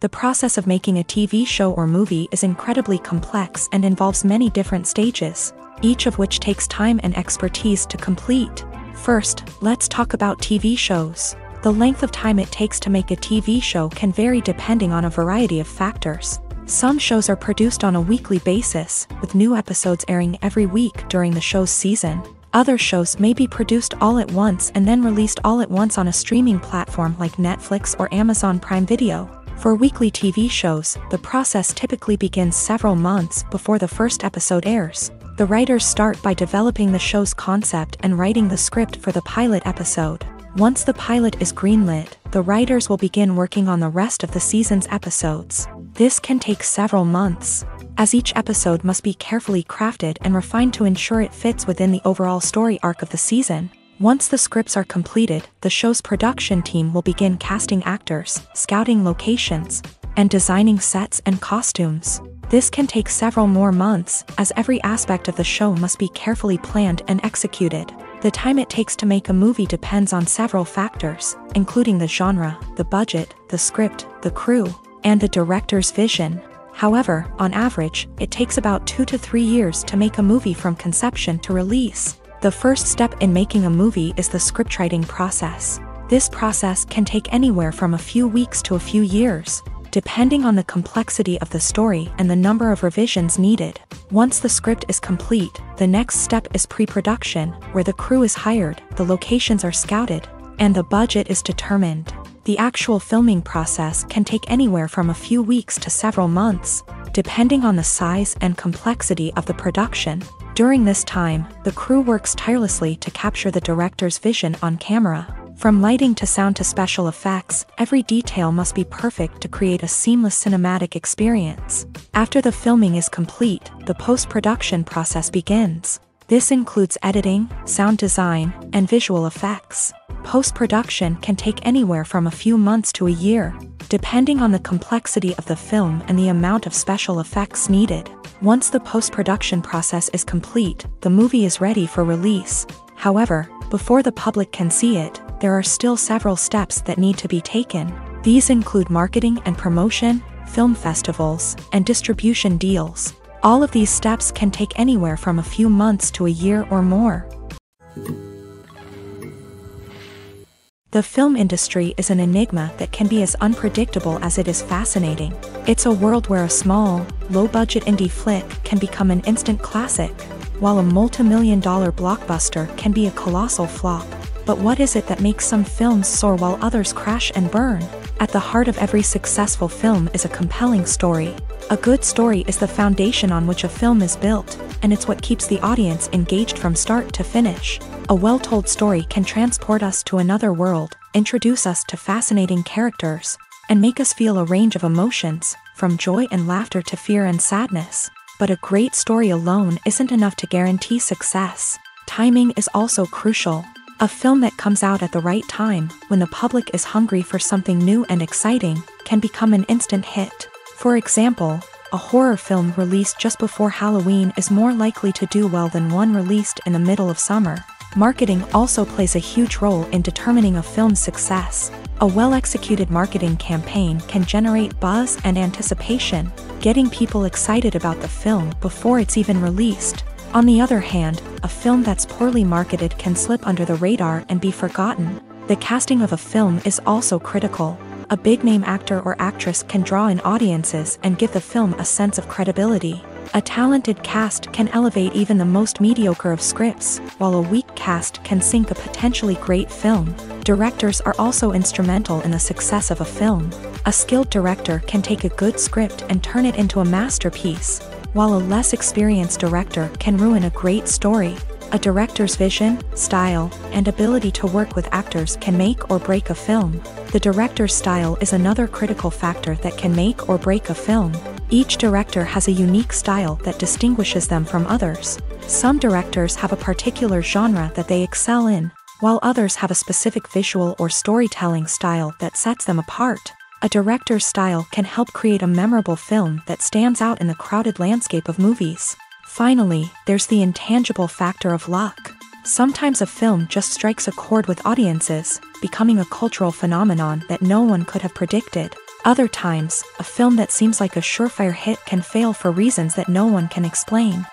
The process of making a TV show or movie is incredibly complex and involves many different stages, each of which takes time and expertise to complete. First, let's talk about TV shows. The length of time it takes to make a TV show can vary depending on a variety of factors. Some shows are produced on a weekly basis, with new episodes airing every week during the show's season. Other shows may be produced all at once and then released all at once on a streaming platform like Netflix or Amazon Prime Video. For weekly TV shows, the process typically begins several months before the first episode airs. The writers start by developing the show's concept and writing the script for the pilot episode. Once the pilot is greenlit, the writers will begin working on the rest of the season's episodes. This can take several months, as each episode must be carefully crafted and refined to ensure it fits within the overall story arc of the season. Once the scripts are completed, the show's production team will begin casting actors, scouting locations, and designing sets and costumes. This can take several more months, as every aspect of the show must be carefully planned and executed. The time it takes to make a movie depends on several factors, including the genre, the budget, the script, the crew, and the director's vision. However, on average, it takes about 2 to 3 years to make a movie from conception to release. The first step in making a movie is the scriptwriting process. This process can take anywhere from a few weeks to a few years, depending on the complexity of the story and the number of revisions needed. Once the script is complete, the next step is pre-production, where the crew is hired, the locations are scouted, and the budget is determined. The actual filming process can take anywhere from a few weeks to several months, depending on the size and complexity of the production. During this time, the crew works tirelessly to capture the director's vision on camera. From lighting to sound to special effects, every detail must be perfect to create a seamless cinematic experience. After the filming is complete, the post-production process begins. This includes editing, sound design, and visual effects. Post-production can take anywhere from a few months to a year, depending on the complexity of the film and the amount of special effects needed. Once the post-production process is complete, the movie is ready for release. However, before the public can see it, there are still several steps that need to be taken. These include marketing and promotion, film festivals, and distribution deals. All of these steps can take anywhere from a few months to a year or more. The film industry is an enigma that can be as unpredictable as it is fascinating. It's a world where a small, low-budget indie flick can become an instant classic, while a multi-million-dollar blockbuster can be a colossal flop. But what is it that makes some films soar while others crash and burn? At the heart of every successful film is a compelling story. A good story is the foundation on which a film is built, and it's what keeps the audience engaged from start to finish. A well-told story can transport us to another world, introduce us to fascinating characters, and make us feel a range of emotions, from joy and laughter to fear and sadness. But a great story alone isn't enough to guarantee success. Timing is also crucial. A film that comes out at the right time, when the public is hungry for something new and exciting, can become an instant hit. For example, a horror film released just before Halloween is more likely to do well than one released in the middle of summer. Marketing also plays a huge role in determining a film's success. A well-executed marketing campaign can generate buzz and anticipation, getting people excited about the film before it's even released. On the other hand, a film that's poorly marketed can slip under the radar and be forgotten. The casting of a film is also critical. A big-name actor or actress can draw in audiences and give the film a sense of credibility. A talented cast can elevate even the most mediocre of scripts, while a weak cast can sink a potentially great film. Directors are also instrumental in the success of a film. A skilled director can take a good script and turn it into a masterpiece, while a less experienced director can ruin a great story. A director's vision, style, and ability to work with actors can make or break a film. The director's style is another critical factor that can make or break a film. Each director has a unique style that distinguishes them from others. Some directors have a particular genre that they excel in, while others have a specific visual or storytelling style that sets them apart. A director's style can help create a memorable film that stands out in the crowded landscape of movies. Finally, there's the intangible factor of luck. Sometimes a film just strikes a chord with audiences, becoming a cultural phenomenon that no one could have predicted. Other times, a film that seems like a surefire hit can fail for reasons that no one can explain.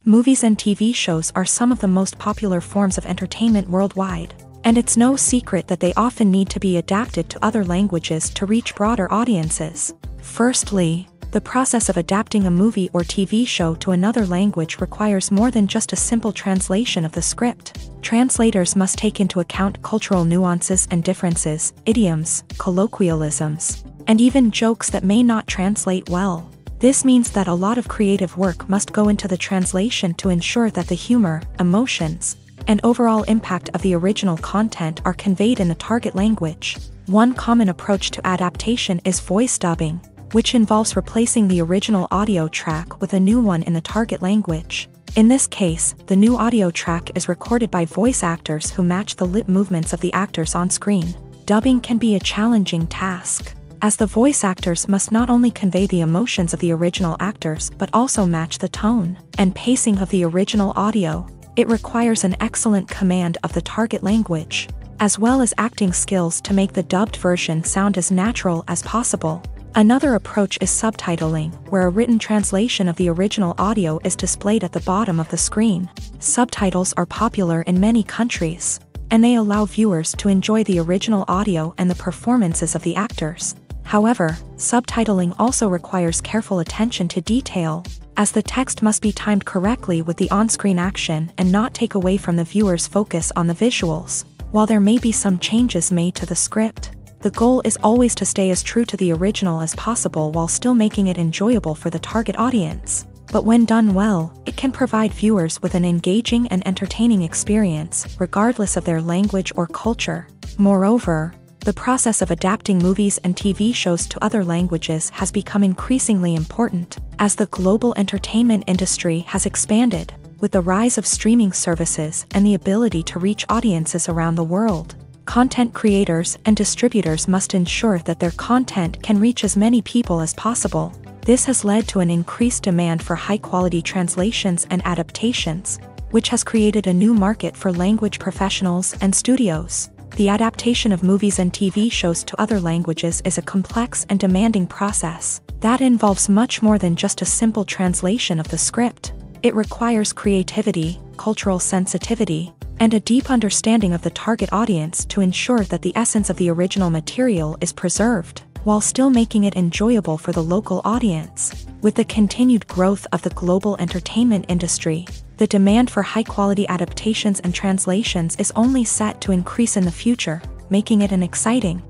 Movies and TV shows are some of the most popular forms of entertainment worldwide, and it's no secret that they often need to be adapted to other languages to reach broader audiences. Firstly, the process of adapting a movie or TV show to another language requires more than just a simple translation of the script. Translators must take into account cultural nuances and differences, idioms, colloquialisms, and even jokes that may not translate well. This means that a lot of creative work must go into the translation to ensure that the humor, emotions, and overall impact of the original content are conveyed in the target language. One common approach to adaptation is voice dubbing, which involves replacing the original audio track with a new one in the target language. In this case, the new audio track is recorded by voice actors who match the lip movements of the actors on screen. Dubbing can be a challenging task, as the voice actors must not only convey the emotions of the original actors but also match the tone and pacing of the original audio. It requires an excellent command of the target language, as well as acting skills to make the dubbed version sound as natural as possible. Another approach is subtitling, where a written translation of the original audio is displayed at the bottom of the screen. Subtitles are popular in many countries, and they allow viewers to enjoy the original audio and the performances of the actors. However, subtitling also requires careful attention to detail, as the text must be timed correctly with the on-screen action and not take away from the viewer's focus on the visuals. While there may be some changes made to the script, the goal is always to stay as true to the original as possible while still making it enjoyable for the target audience. But when done well, it can provide viewers with an engaging and entertaining experience, regardless of their language or culture. Moreover, the process of adapting movies and TV shows to other languages has become increasingly important, as the global entertainment industry has expanded, with the rise of streaming services and the ability to reach audiences around the world. Content creators and distributors must ensure that their content can reach as many people as possible. This has led to an increased demand for high-quality translations and adaptations, which has created a new market for language professionals and studios. The adaptation of movies and TV shows to other languages is a complex and demanding process that involves much more than just a simple translation of the script. It requires creativity, cultural sensitivity, and a deep understanding of the target audience to ensure that the essence of the original material is preserved, while still making it enjoyable for the local audience. With the continued growth of the global entertainment industry, the demand for high-quality adaptations and translations is only set to increase in the future, making it an exciting.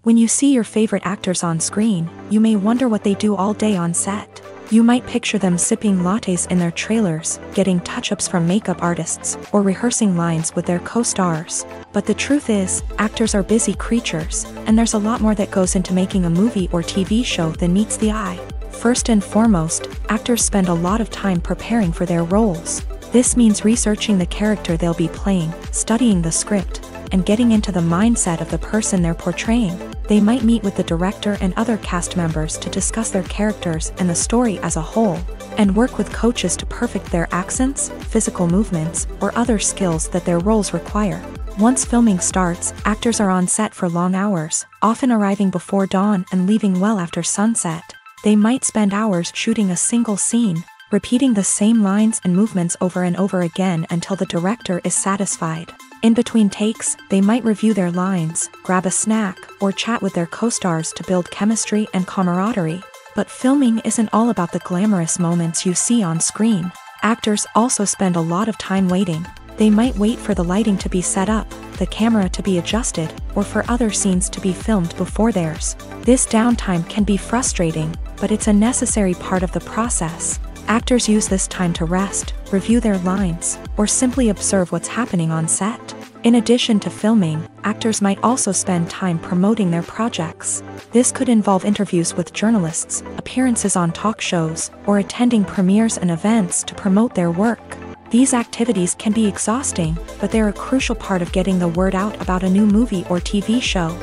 When you see your favorite actors on screen, you may wonder what they do all day on set. You might picture them sipping lattes in their trailers, getting touch-ups from makeup artists, or rehearsing lines with their co-stars. But the truth is, actors are busy creatures, and there's a lot more that goes into making a movie or TV show than meets the eye. First and foremost, actors spend a lot of time preparing for their roles. This means researching the character they'll be playing, studying the script, and getting into the mindset of the person they're portraying. They might meet with the director and other cast members to discuss their characters and the story as a whole, and work with coaches to perfect their accents, physical movements, or other skills that their roles require. Once filming starts, actors are on set for long hours, often arriving before dawn and leaving well after sunset. They might spend hours shooting a single scene, repeating the same lines and movements over and over again until the director is satisfied. In between takes, they might review their lines, grab a snack, or chat with their co-stars to build chemistry and camaraderie. But filming isn't all about the glamorous moments you see on screen. Actors also spend a lot of time waiting. They might wait for the lighting to be set up, the camera to be adjusted, or for other scenes to be filmed before theirs. This downtime can be frustrating, but it's a necessary part of the process. Actors use this time to rest, review their lines, or simply observe what's happening on set. In addition to filming, actors might also spend time promoting their projects. This could involve interviews with journalists, appearances on talk shows, or attending premieres and events to promote their work. These activities can be exhausting, but they're a crucial part of getting the word out about a new movie or TV show.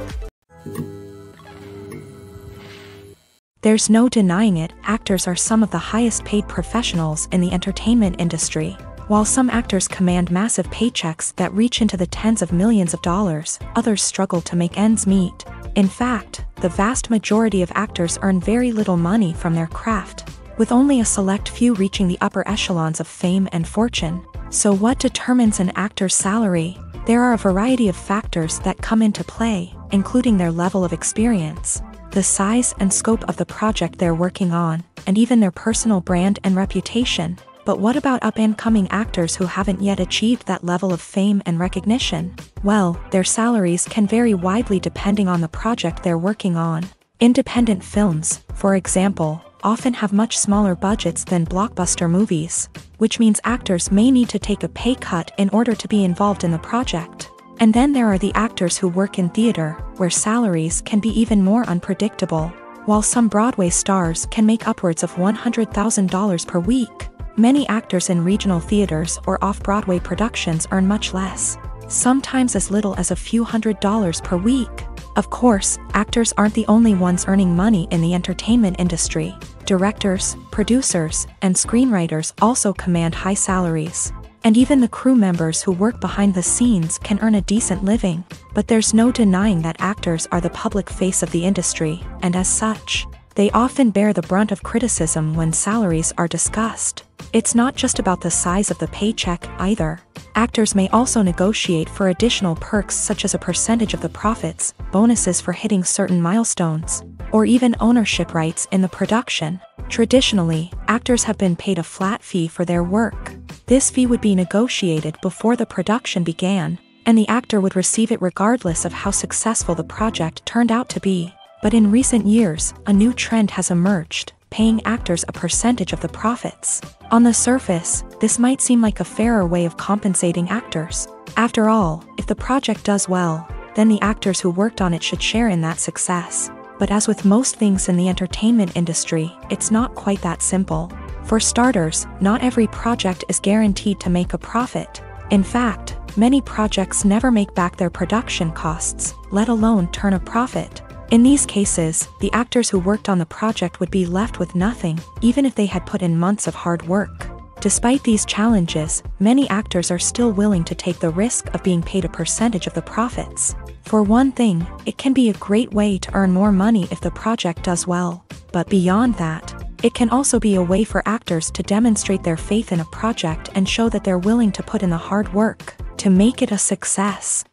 There's no denying it, actors are some of the highest paid professionals in the entertainment industry. While some actors command massive paychecks that reach into the tens of millions of dollars, others struggle to make ends meet. In fact, the vast majority of actors earn very little money from their craft, with only a select few reaching the upper echelons of fame and fortune. So what determines an actor's salary? There are a variety of factors that come into play, including their level of experience, the size and scope of the project they're working on, and even their personal brand and reputation. But what about up-and-coming actors who haven't yet achieved that level of fame and recognition? Well, their salaries can vary widely depending on the project they're working on. Independent films, for example, often have much smaller budgets than blockbuster movies, which means actors may need to take a pay cut in order to be involved in the project. And then there are the actors who work in theater, where salaries can be even more unpredictable. While some Broadway stars can make upwards of $100,000 per week, many actors in regional theaters or off-Broadway productions earn much less, sometimes as little as a few $100s per week. Of course, actors aren't the only ones earning money in the entertainment industry. Directors, producers, and screenwriters also command high salaries. And even the crew members who work behind the scenes can earn a decent living. But there's no denying that actors are the public face of the industry, and as such, they often bear the brunt of criticism when salaries are discussed. It's not just about the size of the paycheck either. Actors may also negotiate for additional perks such as a percentage of the profits, bonuses for hitting certain milestones, or even ownership rights in the production. Traditionally, actors have been paid a flat fee for their work. This fee would be negotiated before the production began, and the actor would receive it regardless of how successful the project turned out to be. But in recent years, a new trend has emerged, paying actors a percentage of the profits. On the surface, this might seem like a fairer way of compensating actors. After all, if the project does well, then the actors who worked on it should share in that success. But as with most things in the entertainment industry, it's not quite that simple. For starters, not every project is guaranteed to make a profit. In fact, many projects never make back their production costs, let alone turn a profit. In these cases, the actors who worked on the project would be left with nothing, even if they had put in months of hard work. Despite these challenges, many actors are still willing to take the risk of being paid a percentage of the profits. For one thing, it can be a great way to earn more money if the project does well. But beyond that, it can also be a way for actors to demonstrate their faith in a project and show that they're willing to put in the hard work to make it a success.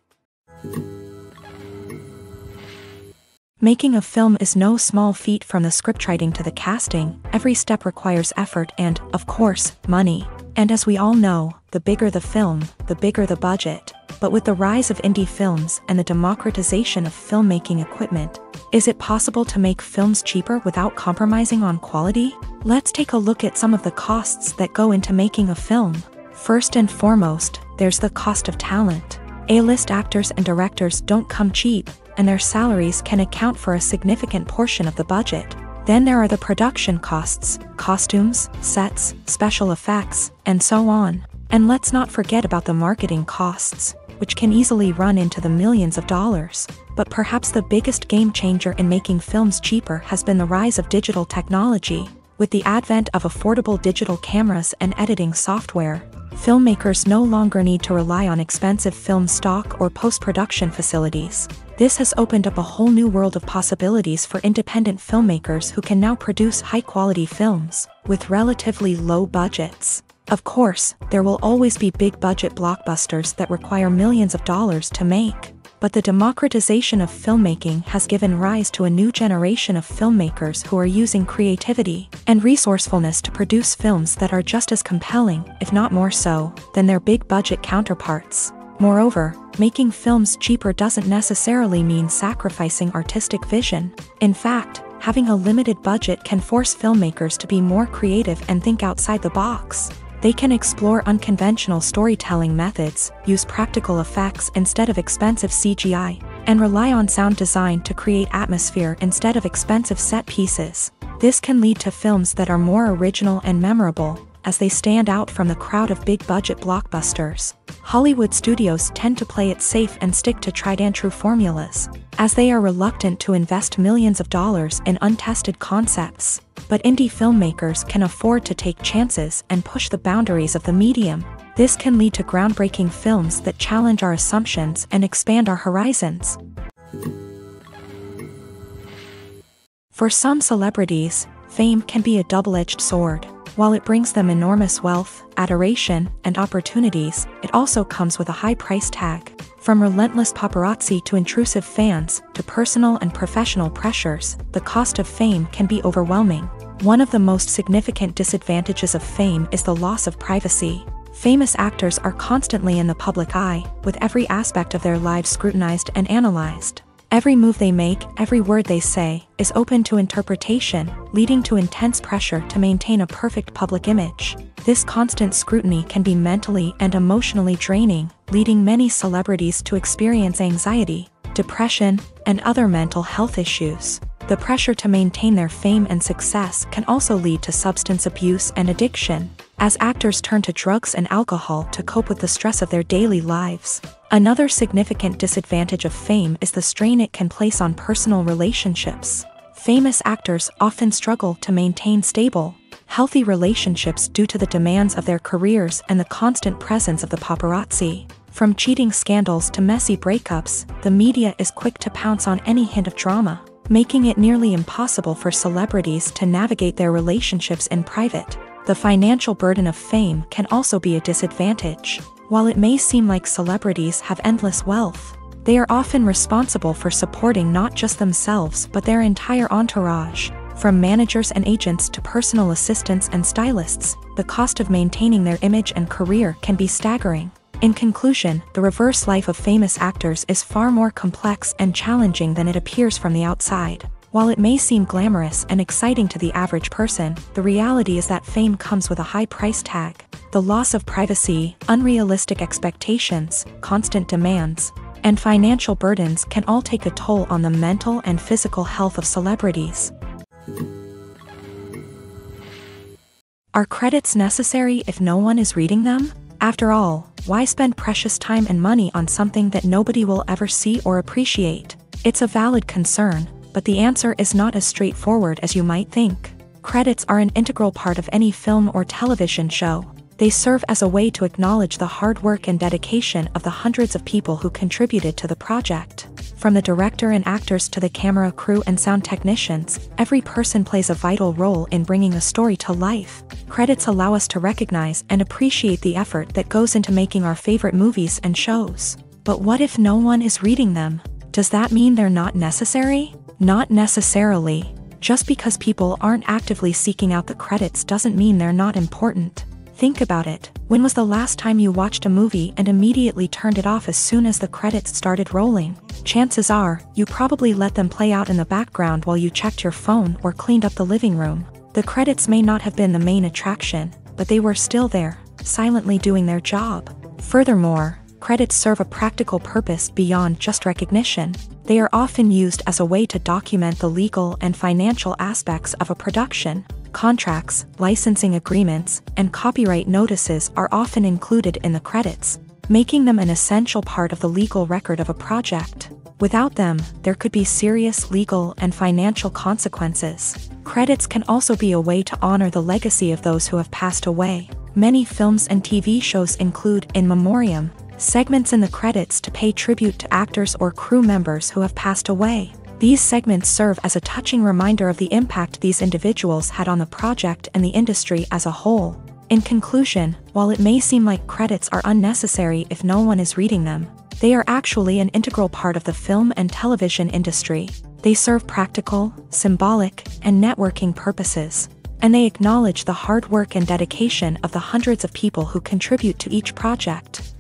Making a film is no small feat. From the scriptwriting to the casting, every step requires effort and, of course, money. And as we all know, the bigger the film, the bigger the budget. But with the rise of indie films and the democratization of filmmaking equipment, is it possible to make films cheaper without compromising on quality? Let's take a look at some of the costs that go into making a film. First and foremost, there's the cost of talent. A-list actors and directors don't come cheap, and their salaries can account for a significant portion of the budget. Then there are the production costs, costumes, sets, special effects, and so on. And let's not forget about the marketing costs, which can easily run into the millions of dollars. But perhaps the biggest game changer in making films cheaper has been the rise of digital technology. With the advent of affordable digital cameras and editing software, filmmakers no longer need to rely on expensive film stock or post-production facilities. This has opened up a whole new world of possibilities for independent filmmakers who can now produce high-quality films with relatively low budgets. Of course, there will always be big-budget blockbusters that require millions of dollars to make. But the democratization of filmmaking has given rise to a new generation of filmmakers who are using creativity and resourcefulness to produce films that are just as compelling, if not more so, than their big-budget counterparts. Moreover, making films cheaper doesn't necessarily mean sacrificing artistic vision. In fact, having a limited budget can force filmmakers to be more creative and think outside the box. They can explore unconventional storytelling methods, use practical effects instead of expensive CGI, and rely on sound design to create atmosphere instead of expensive set pieces. This can lead to films that are more original and memorable, as they stand out from the crowd of big-budget blockbusters. Hollywood studios tend to play it safe and stick to tried-and-true formulas, as they are reluctant to invest millions of dollars in untested concepts. But indie filmmakers can afford to take chances and push the boundaries of the medium. This can lead to groundbreaking films that challenge our assumptions and expand our horizons. For some celebrities, fame can be a double-edged sword. While it brings them enormous wealth, adoration, and opportunities, it also comes with a high price tag. From relentless paparazzi to intrusive fans, to personal and professional pressures, the cost of fame can be overwhelming. One of the most significant disadvantages of fame is the loss of privacy. Famous actors are constantly in the public eye, with every aspect of their lives scrutinized and analyzed. Every move they make, every word they say, is open to interpretation, leading to intense pressure to maintain a perfect public image. This constant scrutiny can be mentally and emotionally draining, leading many celebrities to experience anxiety, depression, and other mental health issues. The pressure to maintain their fame and success can also lead to substance abuse and addiction, as actors turn to drugs and alcohol to cope with the stress of their daily lives. Another significant disadvantage of fame is the strain it can place on personal relationships. Famous actors often struggle to maintain stable, healthy relationships due to the demands of their careers and the constant presence of the paparazzi. From cheating scandals to messy breakups, the media is quick to pounce on any hint of drama, making it nearly impossible for celebrities to navigate their relationships in private. The financial burden of fame can also be a disadvantage. While it may seem like celebrities have endless wealth, they are often responsible for supporting not just themselves but their entire entourage. From managers and agents to personal assistants and stylists, the cost of maintaining their image and career can be staggering. In conclusion, the reverse life of famous actors is far more complex and challenging than it appears from the outside. While it may seem glamorous and exciting to the average person, the reality is that fame comes with a high price tag. The loss of privacy, unrealistic expectations, constant demands, and financial burdens can all take a toll on the mental and physical health of celebrities. Are credits necessary if no one is reading them? After all, why spend precious time and money on something that nobody will ever see or appreciate? It's a valid concern, but the answer is not as straightforward as you might think. Credits are an integral part of any film or television show. They serve as a way to acknowledge the hard work and dedication of the hundreds of people who contributed to the project. From the director and actors to the camera crew and sound technicians, every person plays a vital role in bringing a story to life. Credits allow us to recognize and appreciate the effort that goes into making our favorite movies and shows. But what if no one is reading them? Does that mean they're not necessary? Not necessarily. Just because people aren't actively seeking out the credits doesn't mean they're not important. Think about it. When was the last time you watched a movie and immediately turned it off as soon as the credits started rolling? Chances are, you probably let them play out in the background while you checked your phone or cleaned up the living room. The credits may not have been the main attraction, but they were still there, silently doing their job. Furthermore, credits serve a practical purpose beyond just recognition. They are often used as a way to document the legal and financial aspects of a production. Contracts, licensing agreements, and copyright notices are often included in the credits, making them an essential part of the legal record of a project. Without them, there could be serious legal and financial consequences. Credits can also be a way to honor the legacy of those who have passed away. Many films and TV shows include in memoriam segments in the credits to pay tribute to actors or crew members who have passed away. These segments serve as a touching reminder of the impact these individuals had on the project and the industry as a whole. In conclusion, while it may seem like credits are unnecessary if no one is reading them, they are actually an integral part of the film and television industry. They serve practical, symbolic, and networking purposes, and they acknowledge the hard work and dedication of the hundreds of people who contribute to each project.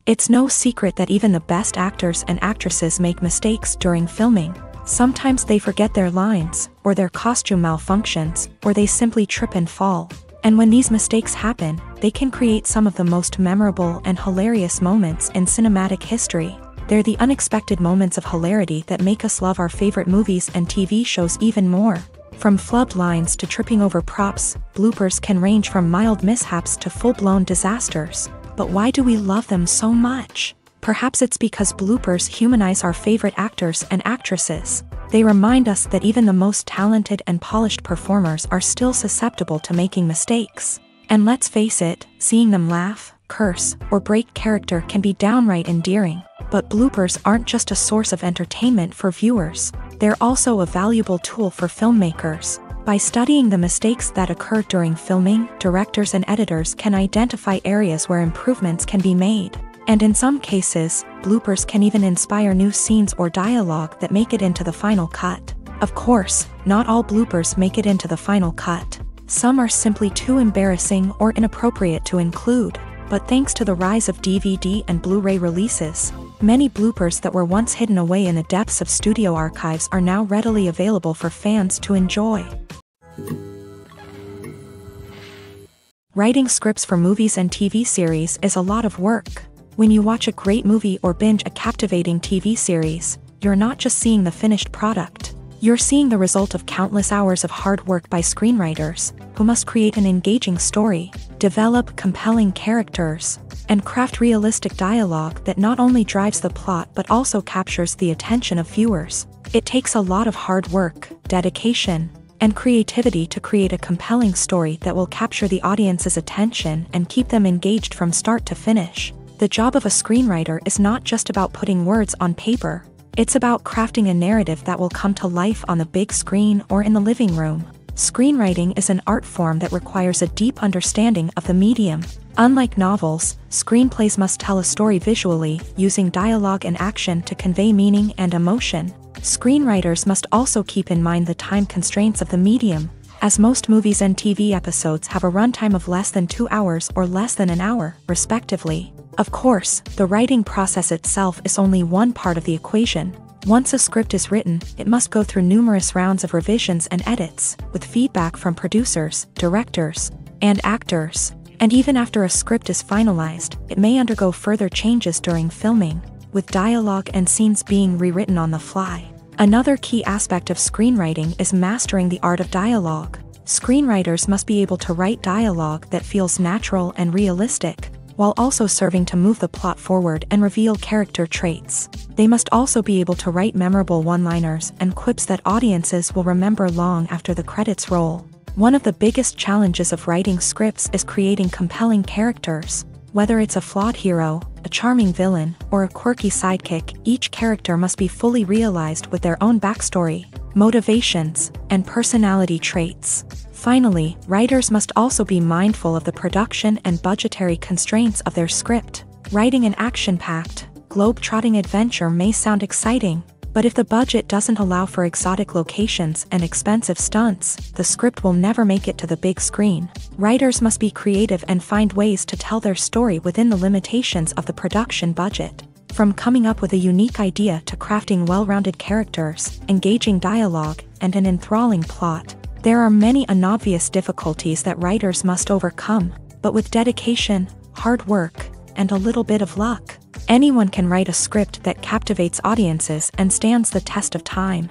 It's no secret that even the best actors and actresses make mistakes during filming. Sometimes they forget their lines, or their costume malfunctions, or they simply trip and fall. And when these mistakes happen, they can create some of the most memorable and hilarious moments in cinematic history. They're the unexpected moments of hilarity that make us love our favorite movies and TV shows even more. From flubbed lines to tripping over props, bloopers can range from mild mishaps to full-blown disasters. But why do we love them so much? Perhaps it's because bloopers humanize our favorite actors and actresses. They remind us that even the most talented and polished performers are still susceptible to making mistakes. And let's face it, seeing them laugh, curse, or break character can be downright endearing. But bloopers aren't just a source of entertainment for viewers. They're also a valuable tool for filmmakers. By studying the mistakes that occur during filming, directors and editors can identify areas where improvements can be made. And in some cases, bloopers can even inspire new scenes or dialogue that make it into the final cut. Of course, not all bloopers make it into the final cut. Some are simply too embarrassing or inappropriate to include. But thanks to the rise of DVD and Blu-ray releases, many bloopers that were once hidden away in the depths of studio archives are now readily available for fans to enjoy. Writing scripts for movies and TV series is a lot of work. When you watch a great movie or binge a captivating TV series, you're not just seeing the finished product. You're seeing the result of countless hours of hard work by screenwriters, who must create an engaging story, develop compelling characters, and craft realistic dialogue that not only drives the plot but also captures the attention of viewers. It takes a lot of hard work, dedication, and creativity to create a compelling story that will capture the audience's attention and keep them engaged from start to finish. The job of a screenwriter is not just about putting words on paper. It's about crafting a narrative that will come to life on the big screen or in the living room. Screenwriting is an art form that requires a deep understanding of the medium. Unlike novels, screenplays must tell a story visually, using dialogue and action to convey meaning and emotion. Screenwriters must also keep in mind the time constraints of the medium, as most movies and TV episodes have a runtime of less than 2 hours or less than an hour, respectively. Of course, the writing process itself is only one part of the equation. Once a script is written, it must go through numerous rounds of revisions and edits, with feedback from producers, directors, and actors. And even after a script is finalized, it may undergo further changes during filming, with dialogue and scenes being rewritten on the fly. Another key aspect of screenwriting is mastering the art of dialogue. Screenwriters must be able to write dialogue that feels natural and realistic, while also serving to move the plot forward and reveal character traits. They must also be able to write memorable one-liners and quips that audiences will remember long after the credits roll. One of the biggest challenges of writing scripts is creating compelling characters. Whether it's a flawed hero, a charming villain, or a quirky sidekick, each character must be fully realized with their own backstory, motivations, and personality traits. Finally, writers must also be mindful of the production and budgetary constraints of their script. Writing an action-packed, globe-trotting adventure may sound exciting, but if the budget doesn't allow for exotic locations and expensive stunts, the script will never make it to the big screen. Writers must be creative and find ways to tell their story within the limitations of the production budget. From coming up with a unique idea to crafting well-rounded characters, engaging dialogue, and an enthralling plot, there are many unobvious difficulties that writers must overcome, but with dedication, hard work, and a little bit of luck, anyone can write a script that captivates audiences and stands the test of time.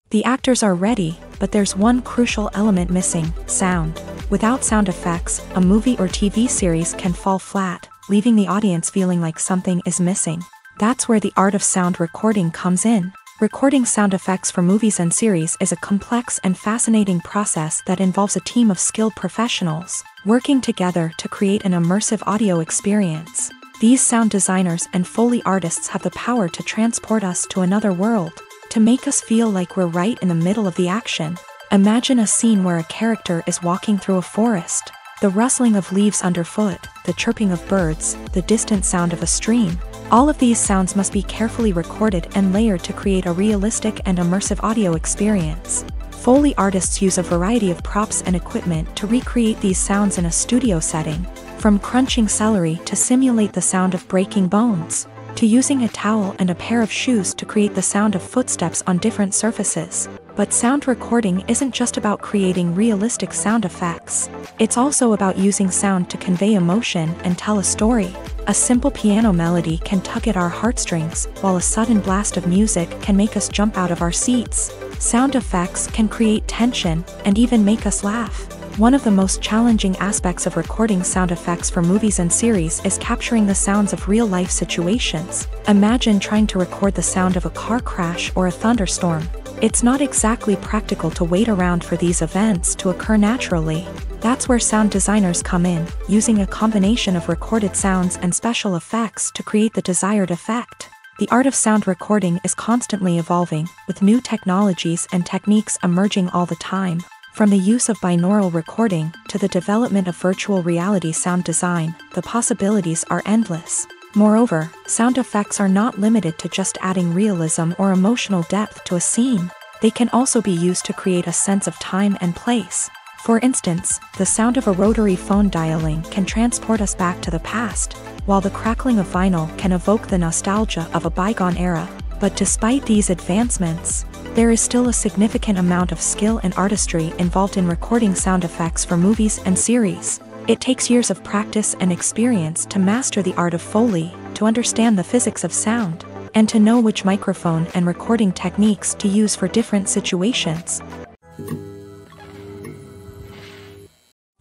The actors are ready, but there's one crucial element missing: sound. Without sound effects, a movie or TV series can fall flat, leaving the audience feeling like something is missing. That's where the art of sound recording comes in. Recording sound effects for movies and series is a complex and fascinating process that involves a team of skilled professionals working together to create an immersive audio experience. These sound designers and Foley artists have the power to transport us to another world, to make us feel like we're right in the middle of the action. Imagine a scene where a character is walking through a forest. The rustling of leaves underfoot, the chirping of birds, the distant sound of a stream. All of these sounds must be carefully recorded and layered to create a realistic and immersive audio experience. Foley artists use a variety of props and equipment to recreate these sounds in a studio setting, from crunching celery to simulate the sound of breaking bones, to using a towel and a pair of shoes to create the sound of footsteps on different surfaces. But sound recording isn't just about creating realistic sound effects. It's also about using sound to convey emotion and tell a story. A simple piano melody can tug at our heartstrings, while a sudden blast of music can make us jump out of our seats. Sound effects can create tension and even make us laugh. One of the most challenging aspects of recording sound effects for movies and series is capturing the sounds of real-life situations. Imagine trying to record the sound of a car crash or a thunderstorm. It's not exactly practical to wait around for these events to occur naturally. That's where sound designers come in, using a combination of recorded sounds and special effects to create the desired effect. The art of sound recording is constantly evolving, with new technologies and techniques emerging all the time. From the use of binaural recording to the development of virtual reality sound design, the possibilities are endless. Moreover, sound effects are not limited to just adding realism or emotional depth to a scene. They can also be used to create a sense of time and place. For instance, the sound of a rotary phone dialing can transport us back to the past, while the crackling of vinyl can evoke the nostalgia of a bygone era. But despite these advancements, there is still a significant amount of skill and artistry involved in recording sound effects for movies and series. It takes years of practice and experience to master the art of Foley, to understand the physics of sound, and to know which microphone and recording techniques to use for different situations.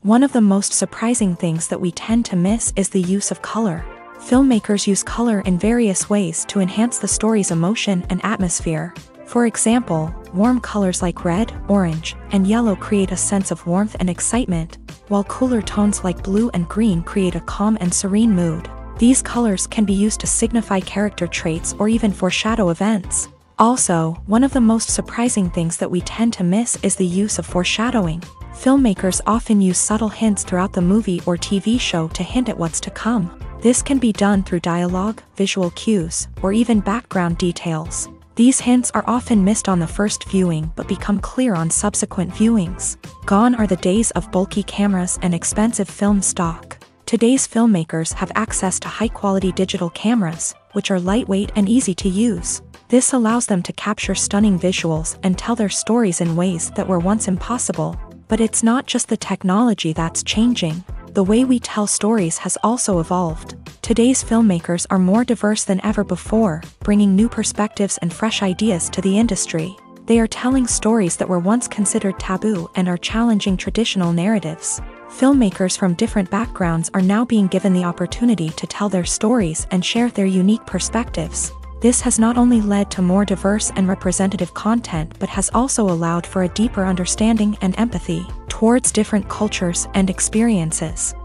One of the most surprising things that we tend to miss is the use of color. Filmmakers use color in various ways to enhance the story's emotion and atmosphere. For example, warm colors like red, orange, and yellow create a sense of warmth and excitement, while cooler tones like blue and green create a calm and serene mood. These colors can be used to signify character traits or even foreshadow events. Also, one of the most surprising things that we tend to miss is the use of foreshadowing. Filmmakers often use subtle hints throughout the movie or TV show to hint at what's to come. This can be done through dialogue, visual cues, or even background details. These hints are often missed on the first viewing but become clear on subsequent viewings. Gone are the days of bulky cameras and expensive film stock. Today's filmmakers have access to high-quality digital cameras, which are lightweight and easy to use. This allows them to capture stunning visuals and tell their stories in ways that were once impossible. But it's not just the technology that's changing. The way we tell stories has also evolved. Today's filmmakers are more diverse than ever before, bringing new perspectives and fresh ideas to the industry. They are telling stories that were once considered taboo and are challenging traditional narratives. Filmmakers from different backgrounds are now being given the opportunity to tell their stories and share their unique perspectives. This has not only led to more diverse and representative content but has also allowed for a deeper understanding and empathy towards different cultures and experiences.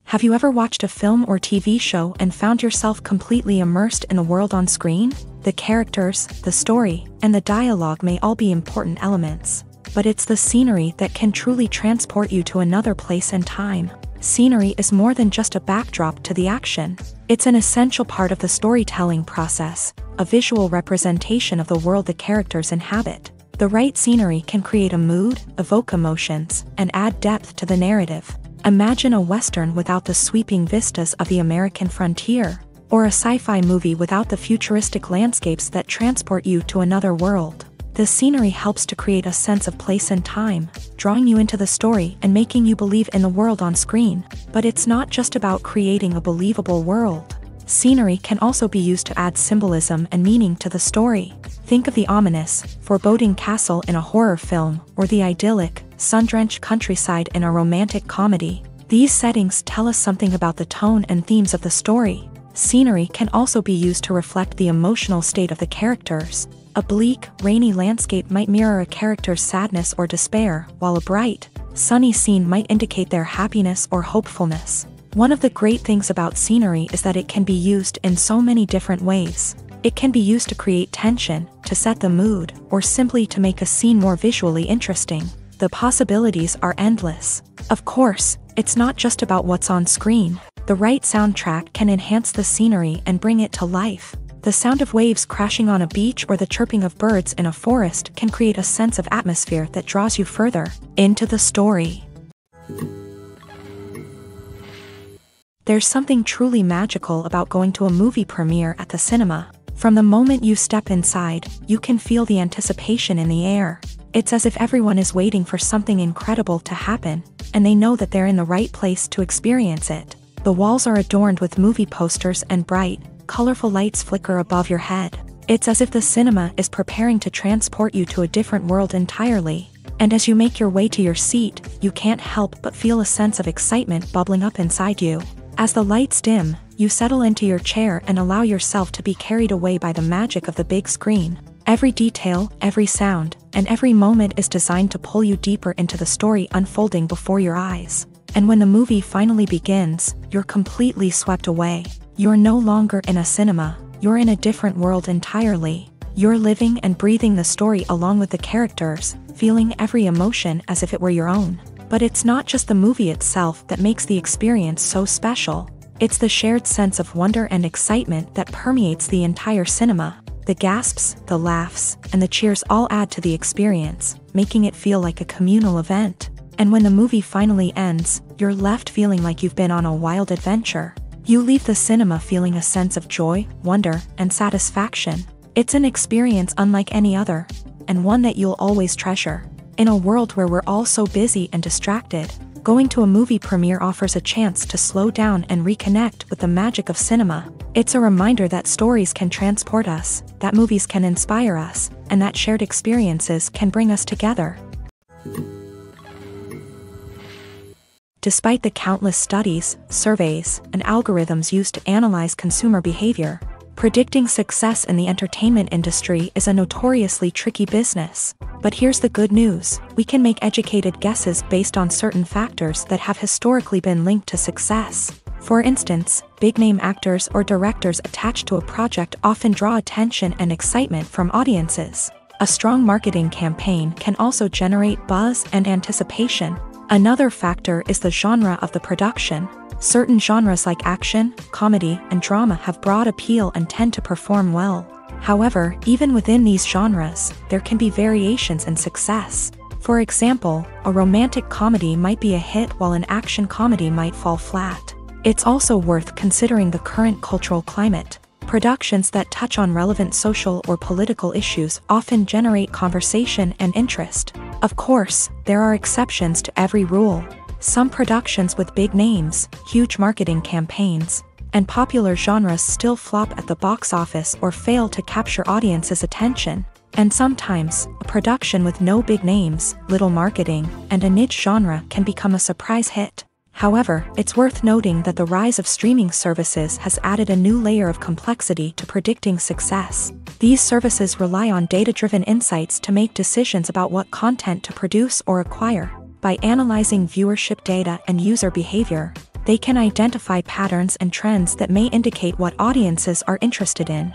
Have you ever watched a film or TV show and found yourself completely immersed in the world on screen? The characters, the story, and the dialogue may all be important elements, but it's the scenery that can truly transport you to another place and time. Scenery is more than just a backdrop to the action. It's an essential part of the storytelling process, a visual representation of the world the characters inhabit. The right scenery can create a mood, evoke emotions, and add depth to the narrative. Imagine a Western without the sweeping vistas of the American frontier, or a sci-fi movie without the futuristic landscapes that transport you to another world. The scenery helps to create a sense of place and time, drawing you into the story and making you believe in the world on screen. But it's not just about creating a believable world. Scenery can also be used to add symbolism and meaning to the story. Think of the ominous, foreboding castle in a horror film, or the idyllic, sun-drenched countryside in a romantic comedy. These settings tell us something about the tone and themes of the story. Scenery can also be used to reflect the emotional state of the characters. A bleak, rainy landscape might mirror a character's sadness or despair, while a bright, sunny scene might indicate their happiness or hopefulness. One of the great things about scenery is that it can be used in so many different ways. It can be used to create tension, to set the mood, or simply to make a scene more visually interesting. The possibilities are endless. Of course, it's not just about what's on screen. The right soundtrack can enhance the scenery and bring it to life. The sound of waves crashing on a beach or the chirping of birds in a forest can create a sense of atmosphere that draws you further into the story. There's something truly magical about going to a movie premiere at the cinema. From the moment you step inside, you can feel the anticipation in the air. It's as if everyone is waiting for something incredible to happen, and they know that they're in the right place to experience it. The walls are adorned with movie posters and bright, colorful lights flicker above your head. It's as if the cinema is preparing to transport you to a different world entirely. And as you make your way to your seat, you can't help but feel a sense of excitement bubbling up inside you. As the lights dim, you settle into your chair and allow yourself to be carried away by the magic of the big screen. Every detail, every sound, and every moment is designed to pull you deeper into the story unfolding before your eyes. And when the movie finally begins, you're completely swept away. You're no longer in a cinema, you're in a different world entirely. You're living and breathing the story along with the characters, feeling every emotion as if it were your own. But it's not just the movie itself that makes the experience so special. It's the shared sense of wonder and excitement that permeates the entire cinema. The gasps, the laughs, and the cheers all add to the experience, making it feel like a communal event. And when the movie finally ends, you're left feeling like you've been on a wild adventure. You leave the cinema feeling a sense of joy, wonder, and satisfaction. It's an experience unlike any other, and one that you'll always treasure. In a world where we're all so busy and distracted, going to a movie premiere offers a chance to slow down and reconnect with the magic of cinema. It's a reminder that stories can transport us, that movies can inspire us, and that shared experiences can bring us together. Despite the countless studies, surveys, and algorithms used to analyze consumer behavior, predicting success in the entertainment industry is a notoriously tricky business. But here's the good news: we can make educated guesses based on certain factors that have historically been linked to success. For instance, big-name actors or directors attached to a project often draw attention and excitement from audiences. A strong marketing campaign can also generate buzz and anticipation. Another factor is the genre of the production. Certain genres like action, comedy, and drama have broad appeal and tend to perform well. However, even within these genres, there can be variations in success. For example, a romantic comedy might be a hit while an action comedy might fall flat. It's also worth considering the current cultural climate. Productions that touch on relevant social or political issues often generate conversation and interest. Of course, there are exceptions to every rule. Some productions with big names, huge marketing campaigns, and popular genres still flop at the box office or fail to capture audiences' attention. And sometimes, a production with no big names, little marketing, and a niche genre can become a surprise hit. However, it's worth noting that the rise of streaming services has added a new layer of complexity to predicting success. These services rely on data-driven insights to make decisions about what content to produce or acquire. By analyzing viewership data and user behavior, they can identify patterns and trends that may indicate what audiences are interested in.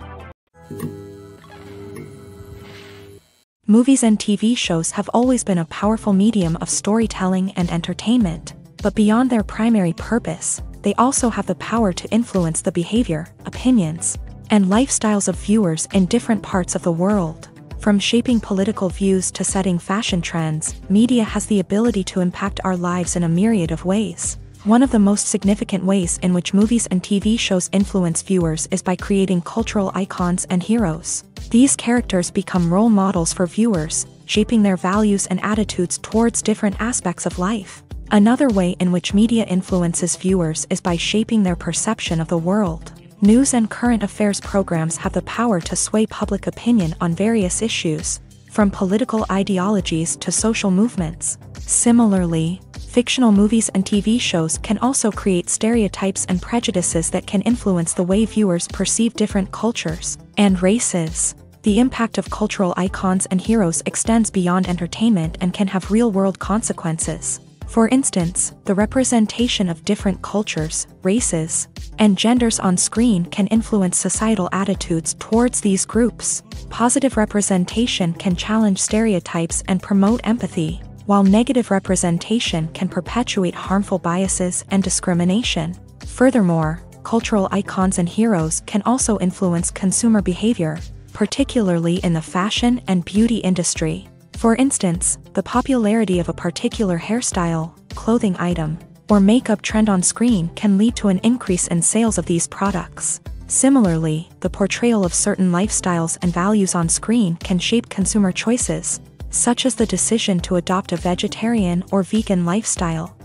Movies and TV shows have always been a powerful medium of storytelling and entertainment. But beyond their primary purpose, they also have the power to influence the behavior, opinions, and lifestyles of viewers in different parts of the world. From shaping political views to setting fashion trends, media has the ability to impact our lives in a myriad of ways. One of the most significant ways in which movies and TV shows influence viewers is by creating cultural icons and heroes. These characters become role models for viewers, shaping their values and attitudes towards different aspects of life. Another way in which media influences viewers is by shaping their perception of the world. News and current affairs programs have the power to sway public opinion on various issues, from political ideologies to social movements. Similarly, fictional movies and TV shows can also create stereotypes and prejudices that can influence the way viewers perceive different cultures and races. The impact of cultural icons and heroes extends beyond entertainment and can have real-world consequences. For instance, the representation of different cultures, races, and genders on screen can influence societal attitudes towards these groups. Positive representation can challenge stereotypes and promote empathy, while negative representation can perpetuate harmful biases and discrimination. Furthermore, cultural icons and heroes can also influence consumer behavior, particularly in the fashion and beauty industry. For instance, the popularity of a particular hairstyle, clothing item, or makeup trend on screen can lead to an increase in sales of these products. Similarly, the portrayal of certain lifestyles and values on screen can shape consumer choices, such as the decision to adopt a vegetarian or vegan lifestyle.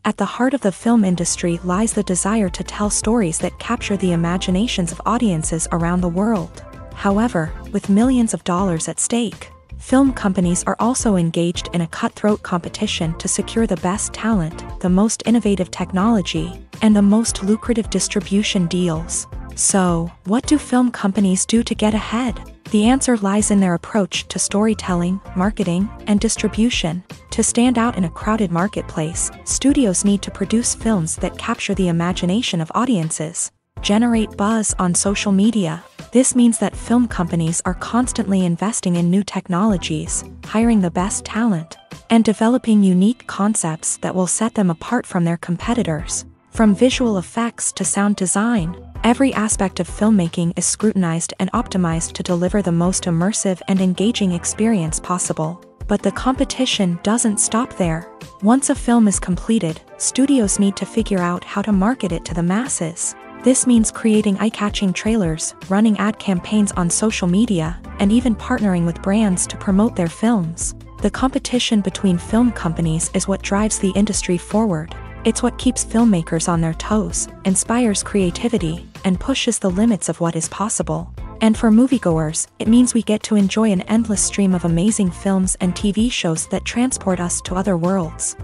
At the heart of the film industry lies the desire to tell stories that capture the imaginations of audiences around the world. However, with millions of dollars at stake, film companies are also engaged in a cutthroat competition to secure the best talent, the most innovative technology, and the most lucrative distribution deals. So, what do film companies do to get ahead? The answer lies in their approach to storytelling, marketing, and distribution. To stand out in a crowded marketplace, studios need to produce films that capture the imagination of audiences, generate buzz on social media. This means that film companies are constantly investing in new technologies, hiring the best talent, and developing unique concepts that will set them apart from their competitors. From visual effects to sound design, every aspect of filmmaking is scrutinized and optimized to deliver the most immersive and engaging experience possible. But the competition doesn't stop there. Once a film is completed, studios need to figure out how to market it to the masses. This means creating eye-catching trailers, running ad campaigns on social media, and even partnering with brands to promote their films. The competition between film companies is what drives the industry forward. It's what keeps filmmakers on their toes, inspires creativity, and pushes the limits of what is possible. And for moviegoers, it means we get to enjoy an endless stream of amazing films and TV shows that transport us to other worlds.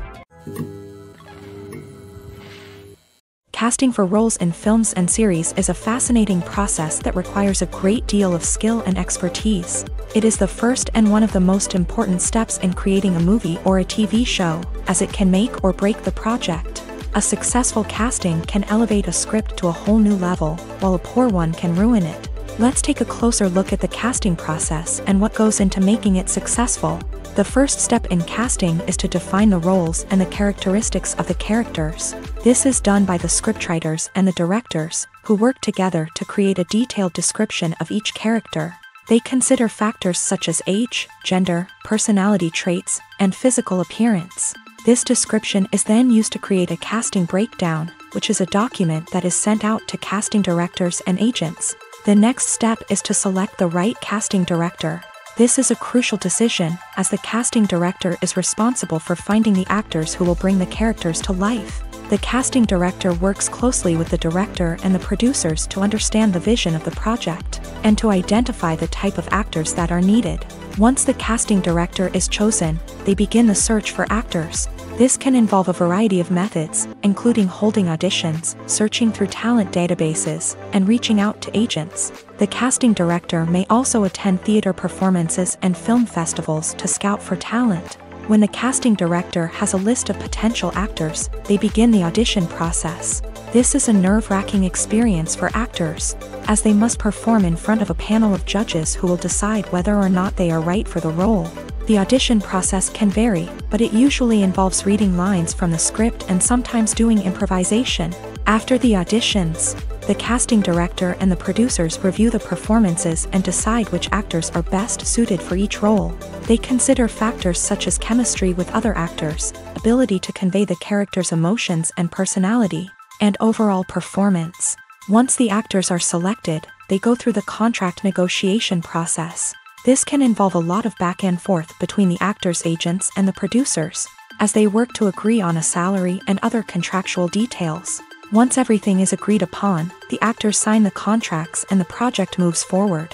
Casting for roles in films and series is a fascinating process that requires a great deal of skill and expertise. It is the first and one of the most important steps in creating a movie or a TV show, as it can make or break the project. A successful casting can elevate a script to a whole new level, while a poor one can ruin it. Let's take a closer look at the casting process and what goes into making it successful. The first step in casting is to define the roles and the characteristics of the characters. This is done by the scriptwriters and the directors, who work together to create a detailed description of each character. They consider factors such as age, gender, personality traits, and physical appearance. This description is then used to create a casting breakdown, which is a document that is sent out to casting directors and agents. The next step is to select the right casting director. This is a crucial decision, as the casting director is responsible for finding the actors who will bring the characters to life. The casting director works closely with the director and the producers to understand the vision of the project, and to identify the type of actors that are needed. Once the casting director is chosen, they begin the search for actors. This can involve a variety of methods, including holding auditions, searching through talent databases, and reaching out to agents. The casting director may also attend theater performances and film festivals to scout for talent. When the casting director has a list of potential actors, they begin the audition process. This is a nerve-wracking experience for actors, as they must perform in front of a panel of judges who will decide whether or not they are right for the role. The audition process can vary, but it usually involves reading lines from the script and sometimes doing improvisation. After the auditions, the casting director and the producers review the performances and decide which actors are best suited for each role. They consider factors such as chemistry with other actors, ability to convey the character's emotions and personality, and overall performance. Once the actors are selected, they go through the contract negotiation process. This can involve a lot of back and forth between the actors' agents and the producers, as they work to agree on a salary and other contractual details. Once everything is agreed upon, the actors sign the contracts and the project moves forward.